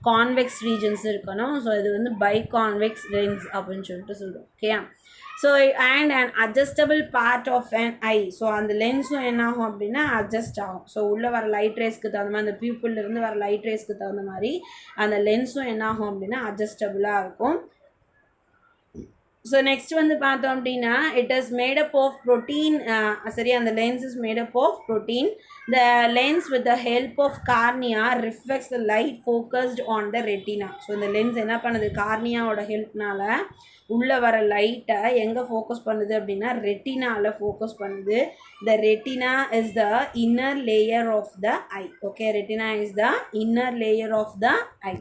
கான்வெக்ஸ் ரீஜன்ஸ் இருக்கணும். ஸோ இது வந்து பைகான்வெக்ஸ் லென்ஸ் அப்படின்னு சொல்லிட்டு சொல்கிறோம். Okay, so and and adjustable part of an eye. So அந்த லென்ஸும் என்ன ஆகும் அப்படின்னா அட்ஜஸ்ட் ஆகும். ஸோ உள்ளே வர லைட் ரேஸ்க்கு தகுந்த மாதிரி அந்த பியூப்பிள்லேருந்து வர லைட் ரேஸ்க்கு தகுந்த மாதிரி அந்த லென்ஸும் என்ன ஆகும் அப்படின்னா அட்ஜஸ்டபுளாக இருக்கும். ஸோ நெக்ஸ்ட் வந்து பார்த்தோம் அப்படின்னா it is made up of protein. சரி, அந்த lens is made up of protein. The lens with the help of cornea reflects the light focused on the retina. So இந்த லென்ஸ் என்ன பண்ணுது, கார்னியாவோட ஹெல்ப்னால உள்ளே வர லைட்டை எங்கே ஃபோக்கஸ் பண்ணுது அப்படின்னா ரெட்டினாவில் ஃபோக்கஸ் பண்ணுது. The retina is the inner layer of the eye. Okay, retina is the inner layer of the eye.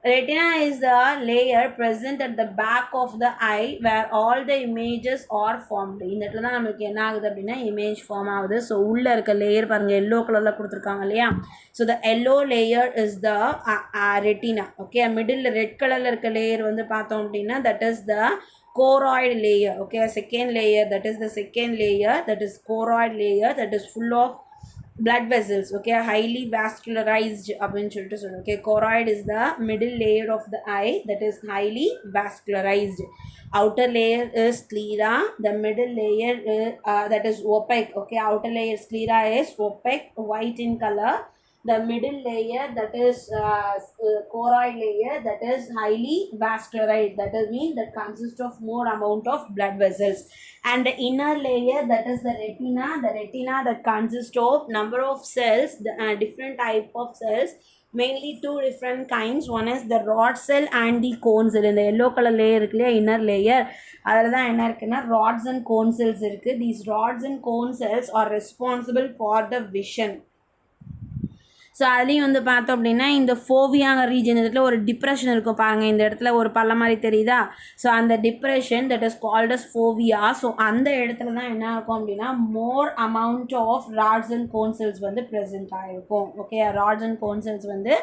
Retina is the layer present at the back of the eye where all the images are formed. இந்த இடத்துல தான் நமக்கு என்ன ஆகுது அப்படின்னா image form ஆகுது. So உள்ளே இருக்க லேயர் பாருங்கள், எல்லோ கலரில் கொடுத்துருக்காங்க இல்லையா. So the yellow layer is the retina. Okay, middle red கலரில் இருக்க லேயர் வந்து பார்த்தோம் அப்படின்னா that is the choroid layer. Okay, second layer, that is the second layer, that is choroid layer, that is full of blood vessels. Okay, highly vascularized அப்படின்னு சொல்லிட்டு சொல்லுவோம். Okay, choroid is the middle layer of the eye that is highly vascularized. Outer layer is sclera. The middle layer that is opaque. Okay, outer layer sclera is opaque, white in color. The middle layer that is choroid layer that is highly vascularized, that is mean that consists of more amount of blood vessels. And the inner layer that is the retina that consists of number of cells, the different type of cells, mainly two different kinds. One is the rod cell and the cone cell. இந்த yellow color layer இருக்கு இல்லையா, inner layer, அதில் தான் என்ன இருக்குன்னா rods and cone cells இருக்குது. These rods and cone cells are responsible for the vision. So அதுலேயும் வந்து பார்த்தோம் அப்படின்னா இந்த ஃபோவியாங்கிற ரீஜன் இடத்துல ஒரு டிப்ரெஷன் இருக்கும் பாருங்கள், இந்த இடத்துல ஒரு பள்ள மாதிரி தெரியுதா? ஸோ அந்த depression that is called as fovea. So அந்த இடத்துல தான் என்ன இருக்கும் அப்படின்னா more amount of rods and cone cells வந்து ப்ரெசென்ட் ஆகிருக்கும். Okay, rods and cone cells வந்து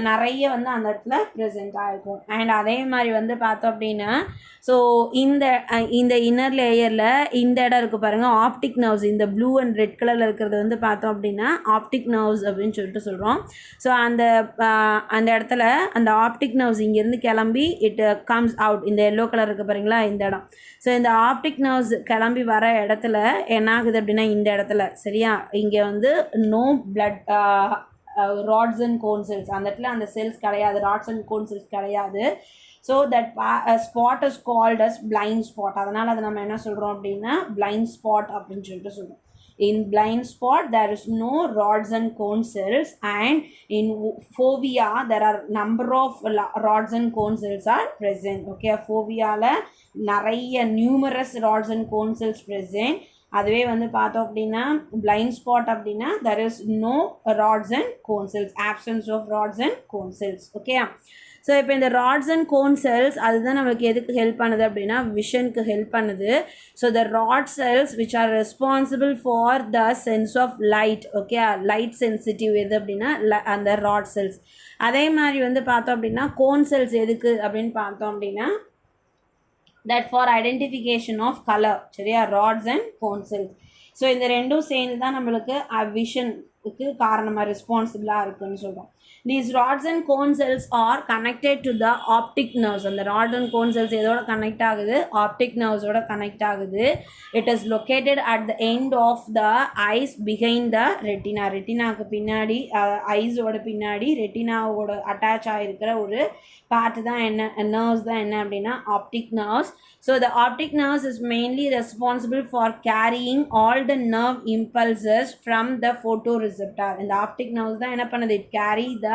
நிறைய வந்து அந்த இடத்துல ப்ரெசென்ட் ஆகிருக்கும். அண்ட் அதே மாதிரி வந்து பார்த்தோம் அப்படின்னா ஸோ இந்த இன்னர் லேயரில் இந்த இடம் இருக்குது பாருங்கள், ஆப்டிக் நர்வ்ஸ். இந்த ப்ளூ அண்ட் ரெட் கலரில் இருக்கிறது வந்து பார்த்தோம் அப்படின்னா ஆப்டிக் நர்வ்ஸ் அப்படின்னு சொல்லிட்டு சொல்கிறோம். ஸோ அந்த இடத்துல அந்த ஆப்டிக் நர்வ்ஸ் இங்கேருந்து கிளம்பி இட் கம்ஸ் அவுட். இந்த எல்லோ கலர் இருக்குது பாருங்களா, இந்த இடம். ஸோ இந்த ஆப்டிக் நர்வ்ஸ் கிளம்பி வர இடத்துல என்ன ஆகுது அப்படின்னா இந்த இடத்துல சரியா, இங்கே வந்து no blood rods and cone cells, அந்த இடத்துல அந்த செல்ஸ் கிடையாது, ராட்ஸ் அண்ட் கோன் செல்ஸ் கிடையாது. So that spot is called as blind spot. அதனால் அதை நம்ம என்ன சொல்கிறோம் அப்படின்னா பிளைண்ட் ஸ்பாட் அப்படின்னு சொல்லிட்டு சொல்கிறோம். In blind spot there is no rods and cone cells, and in fovea there are number of rods and cone cells are present. Okay, fovea la நிறைய numerous rods and cone cells present. அதுவே வந்து பார்த்தோம் அப்படின்னா blind spot அப்படின்னா there is no rods and cone cells, absence of rods and cone cells. Okay, so இப்போ இந்த rods and cone cells அதுதான் நம்மளுக்கு எதுக்கு ஹெல்ப் பண்ணுது அப்படின்னா விஷனுக்கு ஹெல்ப் பண்ணுது. So the rod cells which are responsible for the sense of light. Okay, light sensitive எது அப்படின்னா அந்த ராட் செல்ஸ். அதே மாதிரி வந்து பார்த்தோம் அப்படின்னா கோன் செல்ஸ் எதுக்கு அப்படின்னு பார்த்தோம் அப்படின்னா that for identification of colour. சரியா, rods and cone cells. So இந்த ரெண்டும் சேர்ந்து தான் நம்மளுக்கு விஷனுக்கு காரணமாக ரெஸ்பான்சிபிளாக இருக்குதுன்னு சொல்கிறோம். These rods and cone cells are connected to the optic nerves. And the rod and cone cells எதோட கனெக்ட் ஆகுது, ஆப்டிக் நர்வ்ஸோட கனெக்ட் ஆகுது. It is located at the end of the eyes behind the retina. ரெட்டினாவுக்கு பின்னாடி ஐஸோட பின்னாடி ரெட்டினாவோட attach ஆகிருக்கிற ஒரு part தான் என்ன, nerves தான் என்ன அப்படின்னா optic nerves. So the optic nerves is mainly responsible for carrying all the nerve impulses from the photoreceptor. இந்த optic nerves தான் என்ன பண்ணுது, it carry the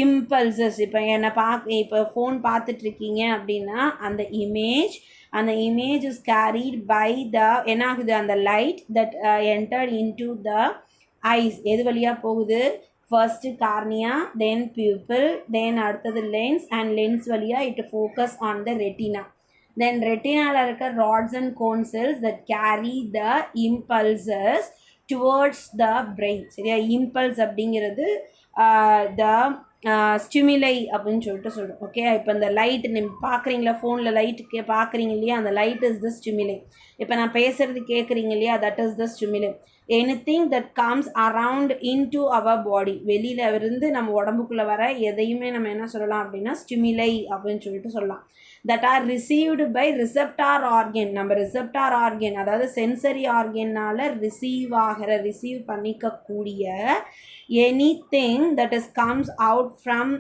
impulses. இப்போ இப்போ ஃபோன் பார்த்துட்ருக்கீங்க அப்படின்னா அந்த image is carried by the என்ன ஆகுது, அந்த light that entered into the eyes. எது வழியாக போகுது, first cornea, then pupil, then அடுத்தது லென்ஸ், அண்ட் லென்ஸ் வழியாக it focus on the retina. Then ரெட்டினாவில் இருக்க rods and cone cells that carry the impulses towards the brain. சரியா, impulse அப்படிங்கிறது the ஸ்டிமுலை அப்படின்னு சொல்லிட்டு சொல்கிறோம். ஓகே, இப்போ இந்த லைட் நீங்கள் பார்க்குறீங்களா, ஃபோனில் லைட்டு பார்க்குறீங்க இல்லையா, அந்த லைட் இஸ் த ஸ்டிமுலை. இப்போ நான் பேசுகிறது கேட்குறீங்க இல்லையா, that is the stimuli. Anything that comes around into our body, வெளியில் இருந்து நம்ம உடம்புக்குள்ளே வர எதையுமே நம்ம என்ன சொல்லலாம் அப்படின்னா ஸ்டிமுலை அப்படின்னு சொல்லிட்டு சொல்லலாம். That are received by receptor organ. நம்ம ரிசெப்டார் ஆர்கன் அதாவது சென்சரி ஆர்கனால் ரிசீவ் பண்ணிக்கக்கூடிய anything that is comes out from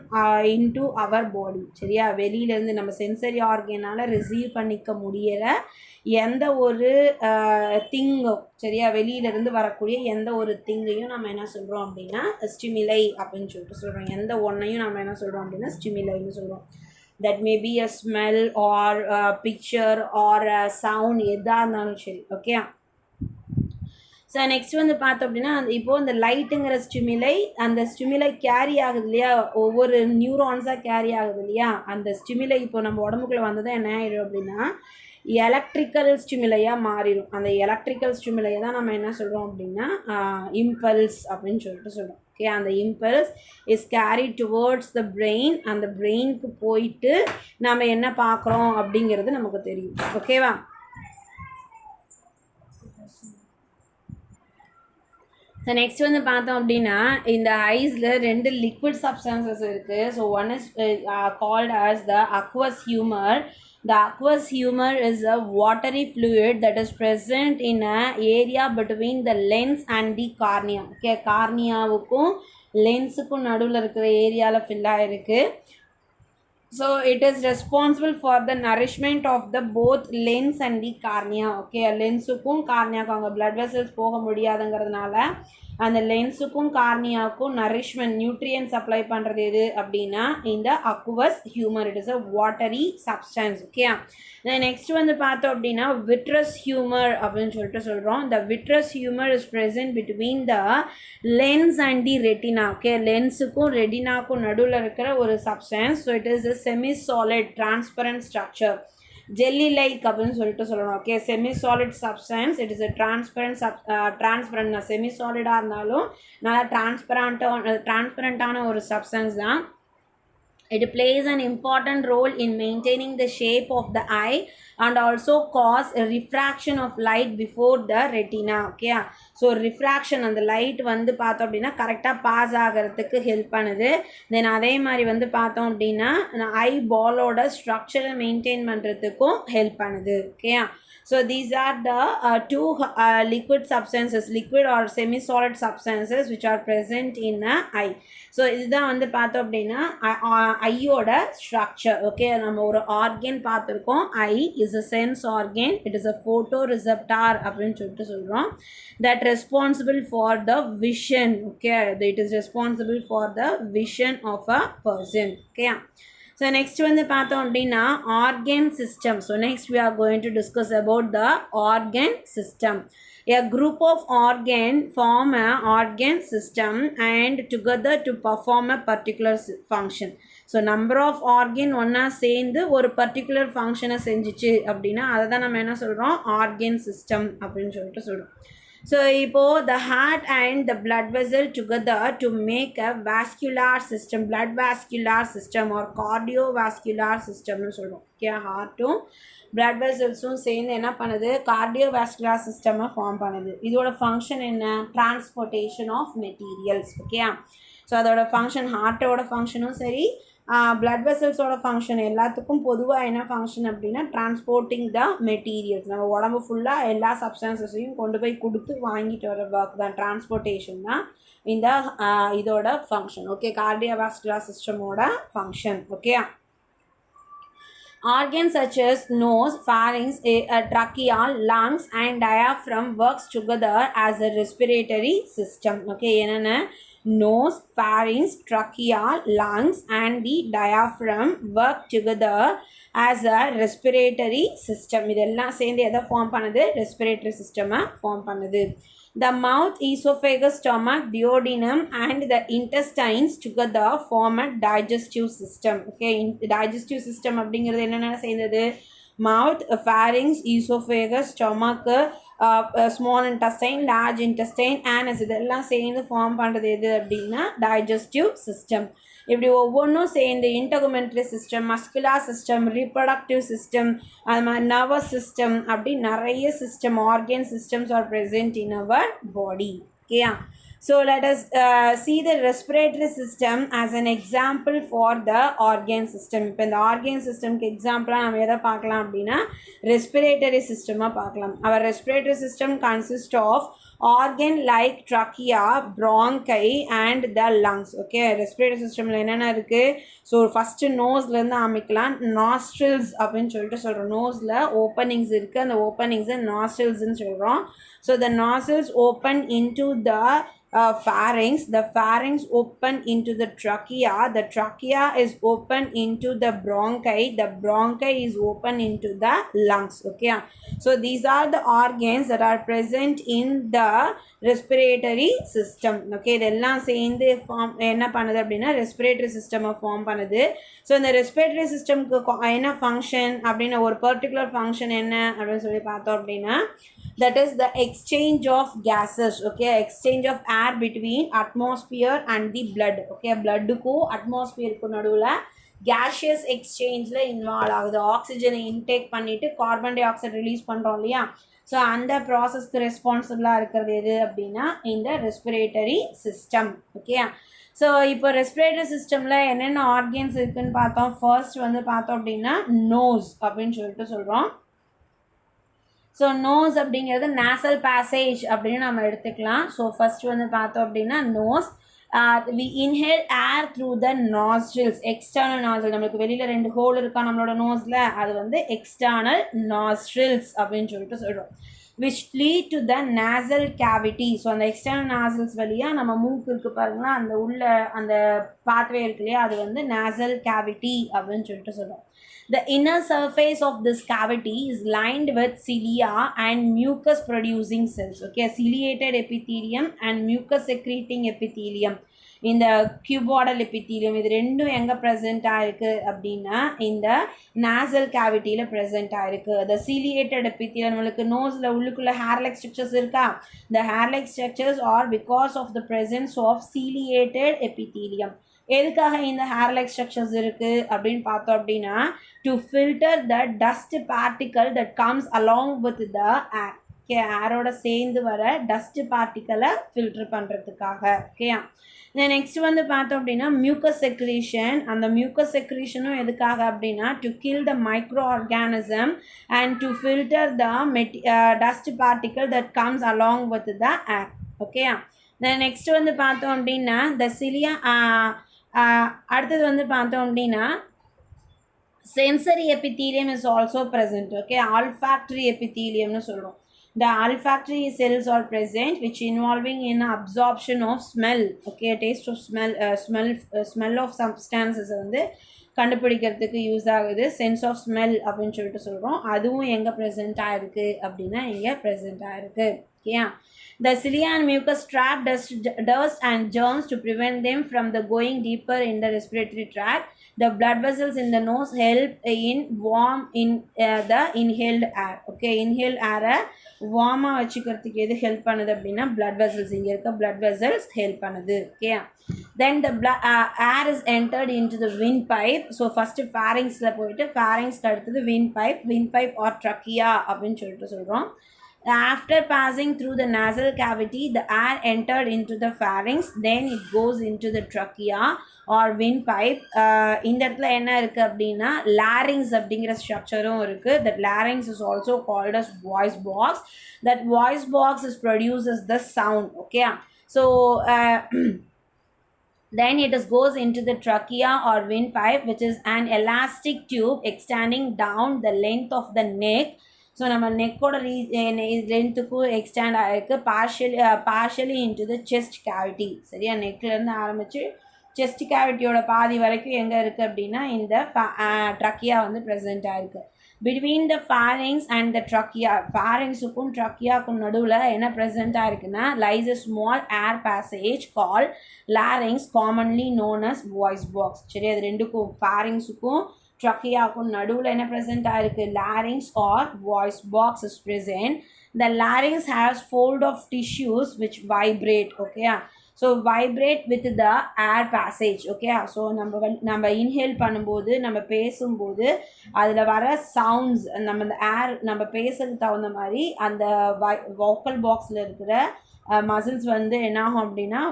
into our body. சரியா, வெளியிலேருந்து நம்ம சென்சரி ஆர்கனால் ரிசீவ் பண்ணிக்க முடியற எந்த ஒரு திங்கும், சரியா, வெளியிலேருந்து வரக்கூடிய எந்த ஒரு திங்கையும் நம்ம என்ன சொல்கிறோம் அப்படின்னா ஸ்டிமுலை அப்படின்னு சொல்லிட்டு சொல்கிறோம். எந்த ஒன்றையும் நம்ம என்ன சொல்கிறோம் அப்படின்னா ஸ்டிமுலைன்னு சொல்கிறோம். That may be a smell or picture or sound எதாக இருந்தாலும் சரி. ஓகே, ஸோ நெக்ஸ்ட் வந்து பார்த்தோம் அப்படின்னா இப்போது இந்த லைட்டுங்கிற ஸ்டிமுலை, அந்த ஸ்டிமுலை கேரி ஆகுது இல்லையா, ஒவ்வொரு நியூரான்ஸாக கேரி ஆகுது இல்லையா, அந்த ஸ்டிமுலை இப்போ நம்ம உடம்புக்குள்ளே வந்தது என்ன ஆகிடும் அப்படின்னா எலக்ட்ரிக்கல் ஸ்டிமுலையாக மாறிடும். அந்த எலக்ட்ரிக்கல் ஸ்டிமுலையை தான் நம்ம என்ன சொல்கிறோம் அப்படின்னா இம்பல்ஸ் அப்படின்னு சொல்லிட்டு சொல்கிறோம். ஓகே, அந்த impulse is carry towards the brain. அந்த பிரெயினுக்கு போயிட்டு நம்ம என்ன பார்க்குறோம் அப்படிங்கிறது நமக்கு தெரியும். ஓகேவா, ஸோ நெக்ஸ்ட் வந்து பார்த்தோம் அப்படின்னா இந்த ஐஸில் 2 லிக்விட் சப்ஸ்டன்சஸ் இருக்குது. So one is called as the aqueous humour. The aqueous humor is a watery fluid that is present in an area between the lens and the cornea. Okay, கார்னியாவுக்கும் லென்ஸுக்கும் நடுவில் இருக்கிற ஏரியாவில் ஃபில்லாக இருக்குது. So it is responsible for the nourishment of the both lens and the cornea. Okay, லென்ஸுக்கும் கார்னியாவுக்கும் அங்கே blood vessels போக முடியாதுங்கிறதுனால அந்த லென்ஸுக்கும் கார்னியாவுக்கும் நரிஷ்மெண்ட் நியூட்ரியன்ட் சப்ளை பண்ணுறது எது அப்படின்னா இந்த aqueous humour. It is a watery substance. Okay, next வந்து பார்த்தோம் அப்படின்னா விட்ரஸ் ஹியூமர் அப்படின்னு சொல்லிட்டு சொல்கிறோம். இந்த vitreous humour is present between the lens and the retina. Okay, லென்ஸுக்கும் ரெட்டினாக்கும் நடுவில் இருக்கிற ஒரு substance. So it is a semi-solid transparent structure, jelly like அப்படின்னு சொல்லிட்டு சொல்லணும். Okay, semi solid substance. It is a transparent semi சாலிடாக இருந்தாலும் நல்லா டிரான்ஸ்பரண்ட்டான ஒரு சப்ஸ்டன்ஸ் தான். It plays an important role in maintaining the shape of the eye and also cause a refraction of light before the retina. Okay, so refraction அந்த light வந்து பார்த்தோம் அப்படின்னா கரெக்டாக பாஸ் ஆகிறதுக்கு ஹெல்ப் பண்ணுது. தென் அதே மாதிரி வந்து பார்த்தோம் அப்படின்னா ஐ பாலோட ஸ்ட்ரக்சரை மெயின்டைன் பண்ணுறதுக்கும் ஹெல்ப் பண்ணுது. Okay, so these are the two liquid substances, liquid or semi-solid substances which are present in the eye. So இதுதான் வந்து பார்த்தோம் அப்படின்னா ஐயோட ஸ்ட்ரக்சர். ஓகே, நம்ம ஒரு ஆர்கன் பார்த்துருக்கோம். Eye is a sense organ. It is a photo receptor அப்படின்னு சொல்லிட்டு சொல்கிறோம். That responsible for the vision. Okay, it is responsible for the vision of a person. Okay, so next வந்து பார்த்தோம் அப்படின்னா organ system. So next we are going to discuss about the organ system. A group of organ form a organ system and together to perform a particular function. So number of organ ஒன்றா சேர்ந்து ஒரு particular ஃபங்க்ஷனை செஞ்சிச்சு அப்படின்னா அதை தான் நம்ம என்ன சொல்கிறோம், ஆர்கன் சிஸ்டம் அப்படின்னு சொல்லிட்டு சொல்கிறோம். ஸோ இப்போது the heart and the blood vessel together to make a vascular system, blood vascular system or cardiovascular systemனு சொல்லுவோம். ஓகே, ஹார்ட்டும் blood vesselsும் சேர்ந்து என்ன பண்ணுது, cardiovascular சிஸ்டமை ஃபார்ம் பண்ணுது. இதோட ஃபங்க்ஷன் என்ன, transportation of materials. Okay, so அதோட ஃபங்க்ஷன், ஹார்ட்டோட ஃபங்க்ஷனும் சரி blood vesselsோட ஃபங்க்ஷன் எல்லாத்துக்கும் பொதுவாக என்ன ஃபங்க்ஷன் அப்படின்னா டிரான்ஸ்போர்ட்டிங் த மெட்டீரியல்ஸ். நம்ம உடம்பு ஃபுல்லாக எல்லா சப்ஸ்டன்சஸையும் கொண்டு போய் கொடுத்து வாங்கிட்டு வர ஒர்க் தான், டிரான்ஸ்போர்ட்டேஷன் தான் இந்த இதோட ஃபங்க்ஷன். ஓகே, கார்டியோவாஸ்குலர் சிஸ்டமோட function. Okay, organs such as nose, pharynx, trachea, lungs and diaphragm works together as a respiratory system. Okay, என்னென்ன, nose, pharynx, trachea, lungs and the diaphragm work together as a respiratory system. இதெல்லாம் சேர்ந்து எதை form பண்ணுது, respiratory சிஸ்டமை form பண்ணுது. The mouth, esophagus, stomach, duodenum and the intestines together form a digestive system. Okay, digestive system அப்படிங்கிறது என்னென்ன சேர்ந்தது, mouth, pharynx, esophagus, stomach, small intestine, large intestine, anus, இதெல்லாம் சேர்ந்து ஃபார்ம் பண்ணுறது எது அப்படின்னா digestive system. இப்படி ஒவ்வொன்றும் சேர்ந்து integumentary system, muscular system, reproductive system, அது மாதிரி நர்வஸ் சிஸ்டம், அப்படி நிறைய system, organ systems are present in our body. ஓகேயா, so let us see the respiratory system as an example for the organ system. இப்போ இந்த ஆர்கன் சிஸ்டம்க்கு எக்ஸாம்பிளாக நம்ம எதை பார்க்கலாம் அப்படின்னா ரெஸ்பிரேட்டரி சிஸ்டமாக பார்க்கலாம். Our respiratory system consist of organ like trachea, bronchi and the lungs. Okay, respiratory சிஸ்டமில் என்னென்ன இருக்குது, ஸோ ஃபஸ்ட்டு நோஸ்லேருந்து ஆரம்பிக்கலாம். நாஸ்ட்ரில்ஸ் அப்படின்னு சொல்லிட்டு சொல்கிறோம். நோஸில் ஓப்பனிங்ஸ் இருக்குது, அந்த ஓப்பனிங்ஸை நாஸ்ட்ரில்ஸ்ன்னு சொல்கிறோம். So the nostrils open into the pharynx, the pharynx open into the trachea is open into the bronchi is open into the lungs. Okay, so these are the organs that are present in the respiratory system. Okay, இதெல்லாம் சேர்ந்து form என்ன பண்ணுது அப்படின்னா respiratory சிஸ்டமை form பண்ணுது. So இந்த respiratory சிஸ்டம்க்கு என்ன function அப்படின்னா ஒரு பர்டிகுலர் ஃபங்க்ஷன் என்ன அப்படின்னு சொல்லி பார்த்தோம் அப்படின்னா that is the exchange of gases. Okay, exchange of air between atmosphere and the blood. Okay, bloodக்கும் அட்மாஸ்பியருக்கும் நடுவில் gaseous எக்ஸ்சேஞ்சில் இன்வால்வ் ஆகுது. ஆக்சிஜனை இன்டேக் பண்ணிவிட்டு கார்பன் டை ஆக்சைடு ரிலீஸ் பண்ணுறோம் இல்லையா, ஸோ அந்த ப்ராசஸ்க்கு ரெஸ்பான்சிபிளாக இருக்கிறது எது அப்படின்னா இந்த ரெஸ்பிரேட்டரி சிஸ்டம். ஓகே, ஸோ இப்போ ரெஸ்பிரேட்டரி சிஸ்டமில் என்னென்ன ஆர்கன்ஸ் இருக்குதுன்னு பார்த்தோம். ஃபர்ஸ்ட் வந்து பார்த்தோம் அப்படின்னா நோஸ் அப்படின்னு சொல்லிட்டு சொல்கிறோம். ஸோ நோஸ் அப்படிங்கிறது நேசல் பேசேஜ் அப்படின்னு நம்ம எடுத்துக்கலாம். ஸோ ஃபஸ்ட் வந்து பார்த்தோம் அப்படின்னா nose, we inhale air through the nostrils, external nostril. நம்மளுக்கு வெளியில் 2 ஹோல் இருக்கா நம்மளோட நோஸில், அது வந்து எக்ஸ்டர்னல் nostrils அப்படின்னு சொல்லிட்டு சொல்கிறோம். which lead to the nasal cavity. So அந்த எக்ஸ்டர்னல் நாசல்ஸ் வழியாக நம்ம மூக்கு இருக்குது பாருங்களா, அந்த உள்ள அந்த பாத்வே இருக்கு இல்லையா, அது வந்து nasal cavity அப்படின்னு சொல்லிட்டு சொல்கிறோம். The inner surface of this cavity is lined with cilia and mucus producing cells. Okay, ciliated epithelium and mucus secreting epithelium. இந்த cuboidal epithelium இது ரெண்டும் எங்கே ப்ரெசென்ட் ஆயிருக்கு அப்படின்னா இந்த nasal cavityல ப்ரெசென்ட் ஆயிருக்கு. the ciliated epithelium நம்மளுக்கு நோஸில் உள்ளுக்குள்ள hair like structures இருக்கா, the hair like structures are because of the presence of ciliated epithelium. எதுக்காக இந்த ஹேர் லைக் ஸ்ட்ரக்சர்ஸ் இருக்குது அப்படின்னு பார்த்தோம் அப்படின்னா to filter the dust particle that comes along with the air. Okay, ஏரோட சேர்ந்து வர டஸ்ட் பார்ட்டிக்கலை ஃபில்டர் பண்ணுறதுக்காக. ஓகேயா, நெக்ஸ்ட் வந்து பார்த்தோம் அப்படின்னா மியூக்கஸ் செக்ரீஷன். அந்த மியூக்கஸ் செக்ரீஷனும் எதுக்காக அப்படின்னா to kill the micro organism and to filter the dust particle that comes along with the air. ஓகேயா, நெக்ஸ்ட் வந்து பார்த்தோம் அப்படின்னா த சிலியா. அடுத்தது வந்து பார்த்தோம் அப்படின்னா sensory epithelium is also present. Okay, olfactory எபித்தீலியம்னு சொல்கிறோம். The olfactory cells are present which involving in absorption of smell. Okay, taste of smell of substances வந்து கண்டுபிடிக்கிறதுக்கு யூஸ் ஆகுது. சென்ஸ் ஆஃப் ஸ்மெல் அப்படின்னு சொல்லிட்டு சொல்கிறோம். அதுவும் எங்கே ப்ரெசென்ட் ஆகிருக்கு அப்படின்னா இங்கே ப்ரெசென்ட் ஆகிருக்கு. ஓகேயா, the cilia and mucus trap dust and germs to prevent them from the going deeper in the respiratory tract. The blood vessels in the nose help in warm in the inhaled air. Okay, inhaled air வார்மாக வச்சுக்கிறதுக்கு எது help பண்ணுது அப்படின்னா blood vessels. இங்கே இருக்க blood vessels help பண்ணுது. Okay, then the air is entered into the windpipe. So first ஃபேரிங்ஸில் போயிட்டு ஃபேரிங்ஸ்க்கு அடுத்தது windpipe or trachea அப்படின்னு சொல்லிட்டு சொல்கிறோம். After passing through the nasal cavity, the air entered into the pharynx, then it goes into the trachea or windpipe. இந்த இடத்துல என்ன இருக்குது அப்படின்னா larynx அப்படிங்கிற ஸ்ட்ரக்சரும் இருக்குது. That larynx is also called as voice box. That voice box is produces the sound. Okay, so then it goes into the trachea or windpipe, which is an elastic tube extending down the length of the neck. So நம்ம நெக்கோட லென்த்துக்கும் extend ஆகிருக்கு. Partially into the chest cavity. சரியா, நெக்லேருந்து ஆரம்பித்து chest கேவிட்டியோட பாதி வரைக்கும் எங்கே இருக்குது அப்படின்னா இந்த ட்ரக்கியா வந்து ப்ரெசென்ட் ஆகிருக்கு. Between the pharynx and the trachea, pharynxுக்கும் ட்ரக்கியாவுக்கும் நடுவில் என்ன ப்ரெசென்ட் ஆகிருக்குன்னா lies a small air passage call larynx, commonly known as voice box. சரி, அது ரெண்டுக்கும் pharynxுக்கும் ட்ரக்கியாவுக்கும் நடுவில் என்ன ப்ரெசென்ட் ஆகிருக்கு, larynx or voice box is present. The larynx has fold of tissues which vibrate. Okay, so vibrate with the air passage. Okay, so நம்ம inhale பண்ணும்போது நம்ம பேசும்போது அதில் வர சவுண்ட்ஸ் நம்ம அந்த ஏர் நம்ம பேசுறதுக்கு தகுந்த மாதிரி அந்த வோக்கல் பாக்ஸில் இருக்கிற மசில்ஸ் வந்து என்ன ஆகும் அப்படின்னா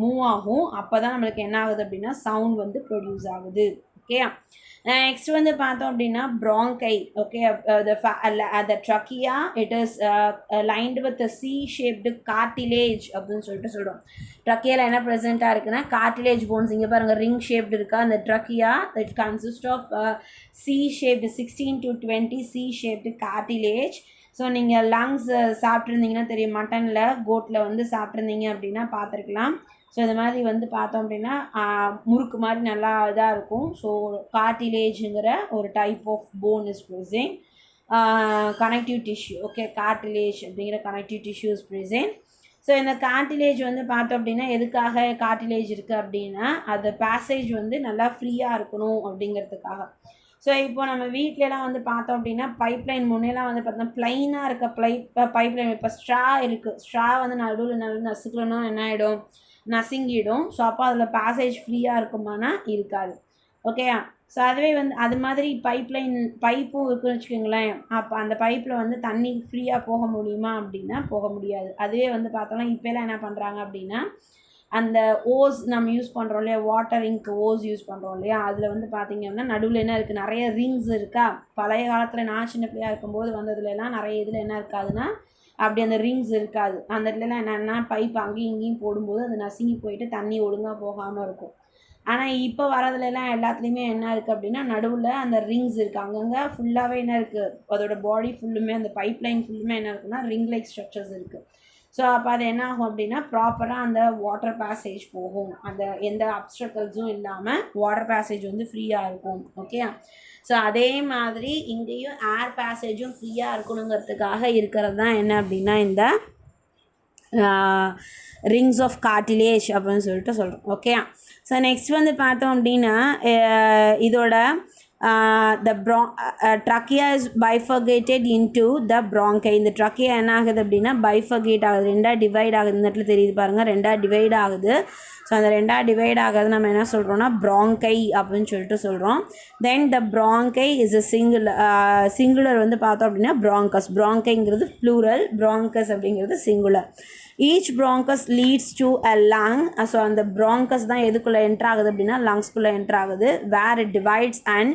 மூவ் ஆகும். அப்போ தான் நம்மளுக்கு என்ன ஆகுது அப்படின்னா சவுண்ட் வந்து ப்ரொடியூஸ் ஆகுது. ஓகே, நெக்ஸ்ட் வந்து பார்த்தோம் அப்படின்னா bronchi. Okay, the trachea it is lined with a C-shaped cartilage அப்படின்னு சொல்லிட்டு சொல்கிறோம். ட்ரக்கியாவில் என்ன ப்ரெசென்ட்டாக இருக்குன்னா cartilage bones. இங்கே பாருங்கள் ரிங் ஷேப்டு இருக்கா அந்த trachea. it consists of C-shaped 16 to 20 C-shaped cartilage. So நீங்கள் லங்ஸ் சாப்பிட்ருந்தீங்கன்னா தெரியும், மட்டனில் கோட்டில் வந்து சாப்பிட்ருந்தீங்க அப்படின்னா பார்த்துருக்கலாம். ஸோ இந்த மாதிரி வந்து பார்த்தோம் அப்படின்னா முறுக்கு மாதிரி நல்லா இதாக இருக்கும். ஸோ கார்டிலேஜுங்கிற ஒரு type of bone is present. Connective tissue. Okay, cartilage அப்படிங்கிற connective tissue is present. So இந்த கார்டிலேஜ் வந்து பார்த்தோம் அப்படின்னா எதுக்காக கார்டிலேஜ் இருக்குது அப்படின்னா அது பேசேஜ் வந்து நல்லா ஃப்ரீயாக இருக்கணும் அப்படிங்கிறதுக்காக. ஸோ இப்போ நம்ம வீட்டிலலாம் வந்து பார்த்தோம் அப்படின்னா பைப்லைன் முன்னெல்லாம் வந்து பார்த்தோம்னா ப்ளைனாக இருக்க பைப்லைன். இப்போ ஸ்ட்ரா இருக்குது, ஸ்ட்ரா வந்து நடுவில் நல்லா நசுக்கலன்னா என்ன ஆகிடும், நசுங்கிடும். ஸோ அப்போ அதில் பேசேஜ் ஃப்ரீயாக இருக்குமானா இருக்காது. ஓகேயா, ஸோ அதுவே வந்து அது மாதிரி பைப்பும் இருக்குன்னு வச்சுக்கோங்களேன். அப்போ அந்த பைப்பில் வந்து தண்ணி ஃப்ரீயாக போக முடியுமா அப்படின்னா போக முடியாது. அதுவே வந்து பார்த்தோம்னா இப்போலாம் என்ன பண்ணுறாங்க அப்படின்னா அந்த ஓஸ் நம்ம யூஸ் பண்ணுறோம் இல்லையா, வாட்டர் இங்க் ஓஸ் யூஸ் பண்ணுறோம் இல்லையா, அதில் வந்து பார்த்திங்கன்னா நடுவில் என்ன இருக்குது, நிறைய ரிங்ஸ் இருக்கா. பழைய காலத்தில் நான் சின்ன பிள்ளையாக இருக்கும்போது வந்ததுலலாம் நிறைய இதில் என்ன இருக்காதுன்னா அப்படி அந்த ரிங்ஸ் இருக்காது. அந்த இடத்துல என்னென்னா பைப் அங்கேயும் இங்கேயும் போடும்போது அது நசுங்கி போயிட்டு தண்ணி ஒழுங்காக போகாமல் இருக்கும். ஆனால் இப்போ வரதுலலாம் எல்லாத்துலேயுமே என்ன இருக்குது அப்படின்னா நடுவில் அந்த ரிங்ஸ் இருக்குது. அங்கங்கே ஃபுல்லாகவே என்ன இருக்குது, அதோட பாடி ஃபுல்லுமே அந்த பைப் லைன் ஃபுல்லுமே என்ன இருக்குன்னா ரிங் லைக் ஸ்ட்ரக்சர்ஸ் இருக்குது. ஸோ அப்போ அது என்ன ஆகும் அப்படின்னா ப்ராப்பராக அந்த வாட்டர் பேசேஜ் போகும். அந்த எந்த அப்ஸ்ட்ரக்கல்ஸும் இல்லாமல் வாட்டர் பேசேஜ் வந்து ஃப்ரீயாக இருக்கும். ஓகே. ஸோ அதே மாதிரி இங்கேயும் ஏர் பேசேஜும் ஃப்ரீயாக இருக்கணுங்கிறதுக்காக இருக்கிறது தான் என்ன அப்படின்னா இந்த ரிங்ஸ் ஆஃப் கார்டிலேஜ் அப்படின்னு சொல்லிட்டு சொல்கிறோம். ஓகே. ஸோ நெக்ஸ்ட் வந்து பார்த்தோம் அப்படின்னா இதோட trachea is bifurcated into the bronchi. இந்த trachea என்ன ஆகுது அப்படின்னா பைஃபர்கேட் ஆகுது, ரெண்டாக டிவைட் ஆகுது. இந்த இடத்துல தெரியுது பாருங்கள், ரெண்டாக டிவைட் ஆகுது. ஸோ அந்த ரெண்டாக டிவைட் ஆகுது நம்ம என்ன சொல்கிறோம்னா bronchi அப்படின்னு சொல்லிட்டு சொல்கிறோம். Then the bronchi is a singular வந்து பார்த்தோம் அப்படின்னா bronchus. bronchiங்கிறது ப்ளூரல், bronchus அப்படிங்கிறது singular. Each bronchus leads to a lung. So அந்த bronchus தான் எதுக்குள்ளே என்ட்ரு ஆகுது அப்படின்னா லங்ஸ்குள்ளே என்ட்ரு ஆகுது. வேர் இட் டிவைட்ஸ் அண்ட்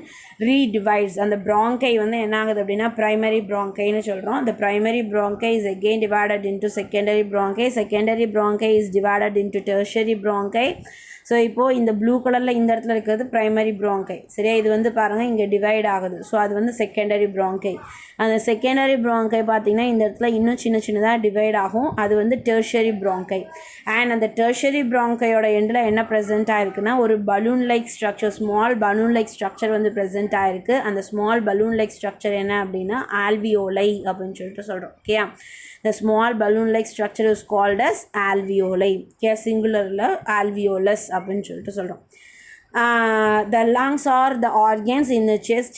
ரீடிவைட்ஸ். அந்த bronchi வந்து என்ன ஆகுது அப்படின்னா ப்ரைமரி bronchiன்னு சொல்கிறோம். the primary bronchi is again divided into secondary bronchi. secondary bronchi is divided into tertiary bronchi. So இப்போது இந்த ப்ளூ கலரில் இந்த இடத்துல இருக்கிறது ப்ரைமரி bronchi. சரியா, இது வந்து பாருங்கள் இங்கே டிவைட் ஆகுது. ஸோ அது வந்து செகண்டரி bronchi. அந்த செகண்டரி bronchi பார்த்திங்கன்னா இந்த இடத்துல இன்னும் சின்னதாக டிவைட் ஆகும். அது வந்து tertiary bronchi. அண்ட் அந்த tertiary bronchiயோட எண்டில் என்ன ப்ரெசென்ட் ஆகிருக்குன்னா ஒரு balloon like structure, small balloon like structure வந்து ப்ரெசென்ட் ஆகிருக்கு. அந்த ஸ்மால் பலூன் லைக் ஸ்ட்ரக்சர் என்ன அப்படின்னா alveoli அப்படின்னு சொல்லிட்டு சொல்கிறோம். Okay. The small balloon-like structure is called as alveoli. Okay, singularல alveolus அப்படின்னு சொல்லிட்டு சொல்கிறோம். The lungs are the organs in the chest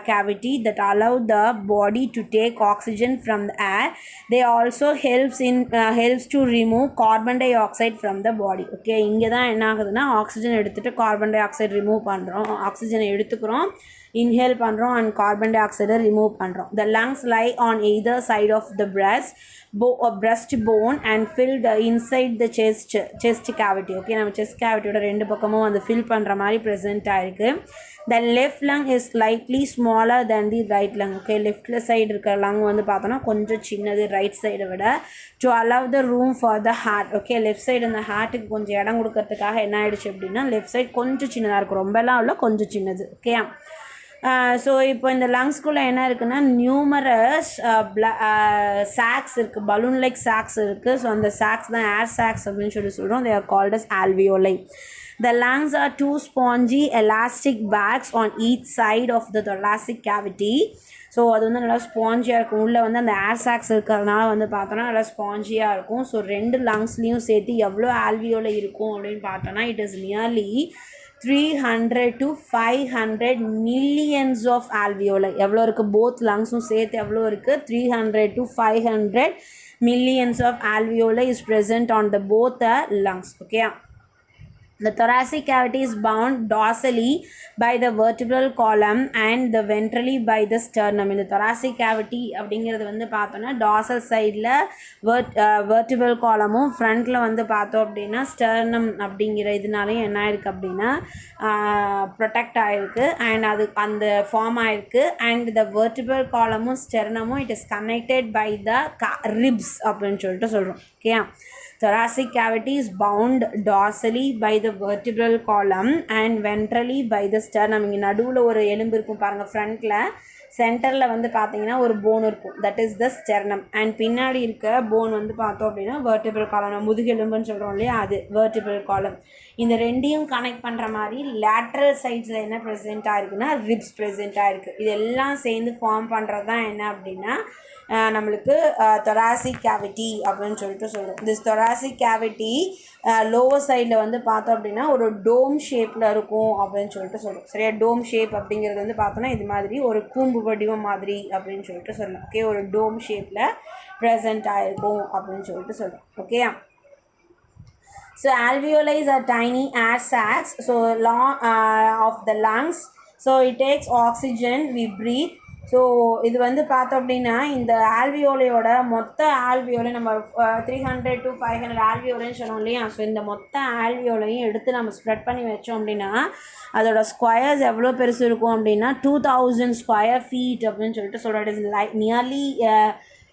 cavity that allow the body to take oxygen from the air. They also helps to remove carbon dioxide from the body. Okay, இங்கே தான் என்ன ஆகுதுன்னா oxygen எடுத்துகிட்டு carbon di oxide remove பண்ணுறோம். ஆக்சிஜனை எடுத்துக்கிறோம், inhale பண்ணுறோம், and carbon tie ஆக்சைடை ரிமூவ் பண்ணுறோம். The lungs lie on either side of the breast bone and filled inside the chest cavity. Okay, நம்ம செஸ்ட் கேவிட்டியோட ரெண்டு பக்கமும் வந்து ஃபில் பண்ணுற மாதிரி ப்ரெசென்ட் ஆகிருக்கு. The left lung is slightly smaller than the right lung. Okay, லெஃப்டில் side இருக்கிற lung வந்து பார்த்தோன்னா கொஞ்சம் சின்னது ரைட் சைடை விட. to allow the room for the heart. Okay, left side அந்த ஹார்ட்டுக்கு கொஞ்சம் இடம் கொடுக்கறதுக்காக என்ன ஆகிடுச்சு அப்படின்னா லெஃப்ட் சைடு கொஞ்சம் சின்னதாக இருக்கும், ரொம்பலாம் இல்லை, கொஞ்சம் சின்னது. ஓகே. ஸோ இப்போ இந்த லங்ஸ்குள்ளே என்ன இருக்குன்னா நியூமரஸ் சாக்ஸ் இருக்குது, பலூன் லைக் சாக்ஸ் இருக்குது. ஸோ அந்த சாக்ஸ் தான் ஏர் சாக்ஸ் அப்படின்னு சொல்லி சொல்கிறோம். they are called as alveoli. The lungs are two spongy elastic bags on each side of the thoracic cavity. So அது வந்து நல்லா ஸ்பாஞ்சியாக இருக்கும். உள்ளே வந்து அந்த ஏர் சாக்ஸ் இருக்கிறதுனால வந்து பார்த்தோன்னா நல்லா ஸ்பாஞ்சியாக இருக்கும். ஸோ ரெண்டு லங்ஸ்லேயும் சேர்த்து எவ்வளோ alveoli இருக்கும் அப்படின்னு பார்த்தோன்னா it is nearly 300 to 500 millions of alveoli. எவ்வளோ இருக்குது, போத் லங்ஸும் சேர்த்து எவ்வளோ இருக்குது, 300 to 500 millions of alveoli is present on the both the lungs. Okay. The thoracic cavity is bound dorsally by the vertebral column and the ventrally by the sternum. இந்த thoracic cavity அப்படிங்கிறது வந்து பார்த்தோன்னா dorsal சைடில் vertebral column-உம் ஃப்ரண்ட்டில் வந்து பார்த்தோம் அப்படின்னா sternum அப்படிங்கிற இதனாலையும் என்ன ஆயிருக்கு அப்படின்னா ப்ரொடெக்ட் ஆகிருக்கு அண்ட் அது அந்த ஃபார்ம் ஆகிருக்கு. And the vertebral column-உம் sternum-உம் it is connected by the ribs அப்படின்னு சொல்லிட்டு சொல்கிறோம். Okay. Thoracic cavity is bound dorsally by the vertebral column and ventrally by the sternum. இங்கே நடுவில் ஒரு எலும்பு இருக்கும் பாருங்கள், ஃப்ரண்ட்டில் சென்டரில் வந்து பார்த்தீங்கன்னா ஒரு போன் இருக்கும், that is the sternum. And பின்னாடி இருக்க போன் வந்து பார்த்தோம் அப்படின்னா வெர்டிபிரல் காலம், முதுகெலும்புன்னு சொல்கிறோம் இல்லையா, அது வெர்டிபிரல் காலம். இந்த ரெண்டையும் கனெக்ட் பண்ணுற மாதிரி லேட்ரல் சைட்ஸில் என்ன ப்ரெசென்ட் ஆகிருக்குன்னா ரிப்ஸ் ப்ரெசென்ட் ஆகிருக்கு. இதெல்லாம் சேர்ந்து ஃபார்ம் பண்ணுறது தான் என்ன அப்படின்னா நம்மளுக்கு thoracic cavity அப்படின்னு சொல்லிட்டு சொல்கிறோம். திஸ் thoracic cavity லோவர் சைடில் வந்து பார்த்தோம் அப்படின்னா ஒரு டோம் ஷேப்பில் இருக்கும் அப்படின்னு சொல்லிட்டு சொல்கிறோம். சரியா, டோம் ஷேப் அப்படிங்கிறது வந்து பார்த்தோன்னா இது மாதிரி ஒரு கூம்பு வடிவம் மாதிரி அப்படின்னு சொல்லிட்டு சொல்லலாம். ஓகே, ஒரு டோம் ஷேப்பில் ப்ரெசென்ட் ஆகிருக்கும் அப்படின்னு சொல்லிட்டு சொல்கிறோம். Okay. So alveoli are tiny air sacs, so long of the lungs. So it takes oxygen we breathe. So இது வந்து பார்த்தோம் அப்படின்னா இந்த ஆல்வியோலையோட மொத்த ஆல்வியோலை நம்ம 300 to 500 ஆல்வியோலைன்னு சொன்னோம் இல்லையா. ஸோ இந்த மொத்த ஆல்வியோலையும் எடுத்து நம்ம ஸ்ப்ரெட் பண்ணி வச்சோம் அப்படின்னா அதோட ஸ்கொயர்ஸ் எவ்வளோ பெருசு இருக்கும் அப்படின்னா 2000 ஸ்கொயர் ஃபீட் அப்படின்னு சொல்லிட்டு சொல்கிறோம். It is like nearly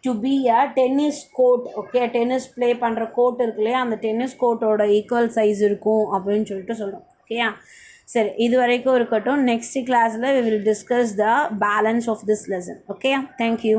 to be a tennis court. Okay, tennis play பண்ணுற கோர்ட் இருக்கு இல்லையா, அந்த டென்னிஸ் கோர்ட்டோட ஈக்குவல் சைஸ் இருக்கும் அப்படின்னு சொல்லிட்டு சொல்கிறோம். ஓகேயா, சரி, இது வரைக்கும் இருக்கட்டும். நெக்ஸ்ட் கிளாஸில் we will discuss the balance of this lesson. Okay, thank you.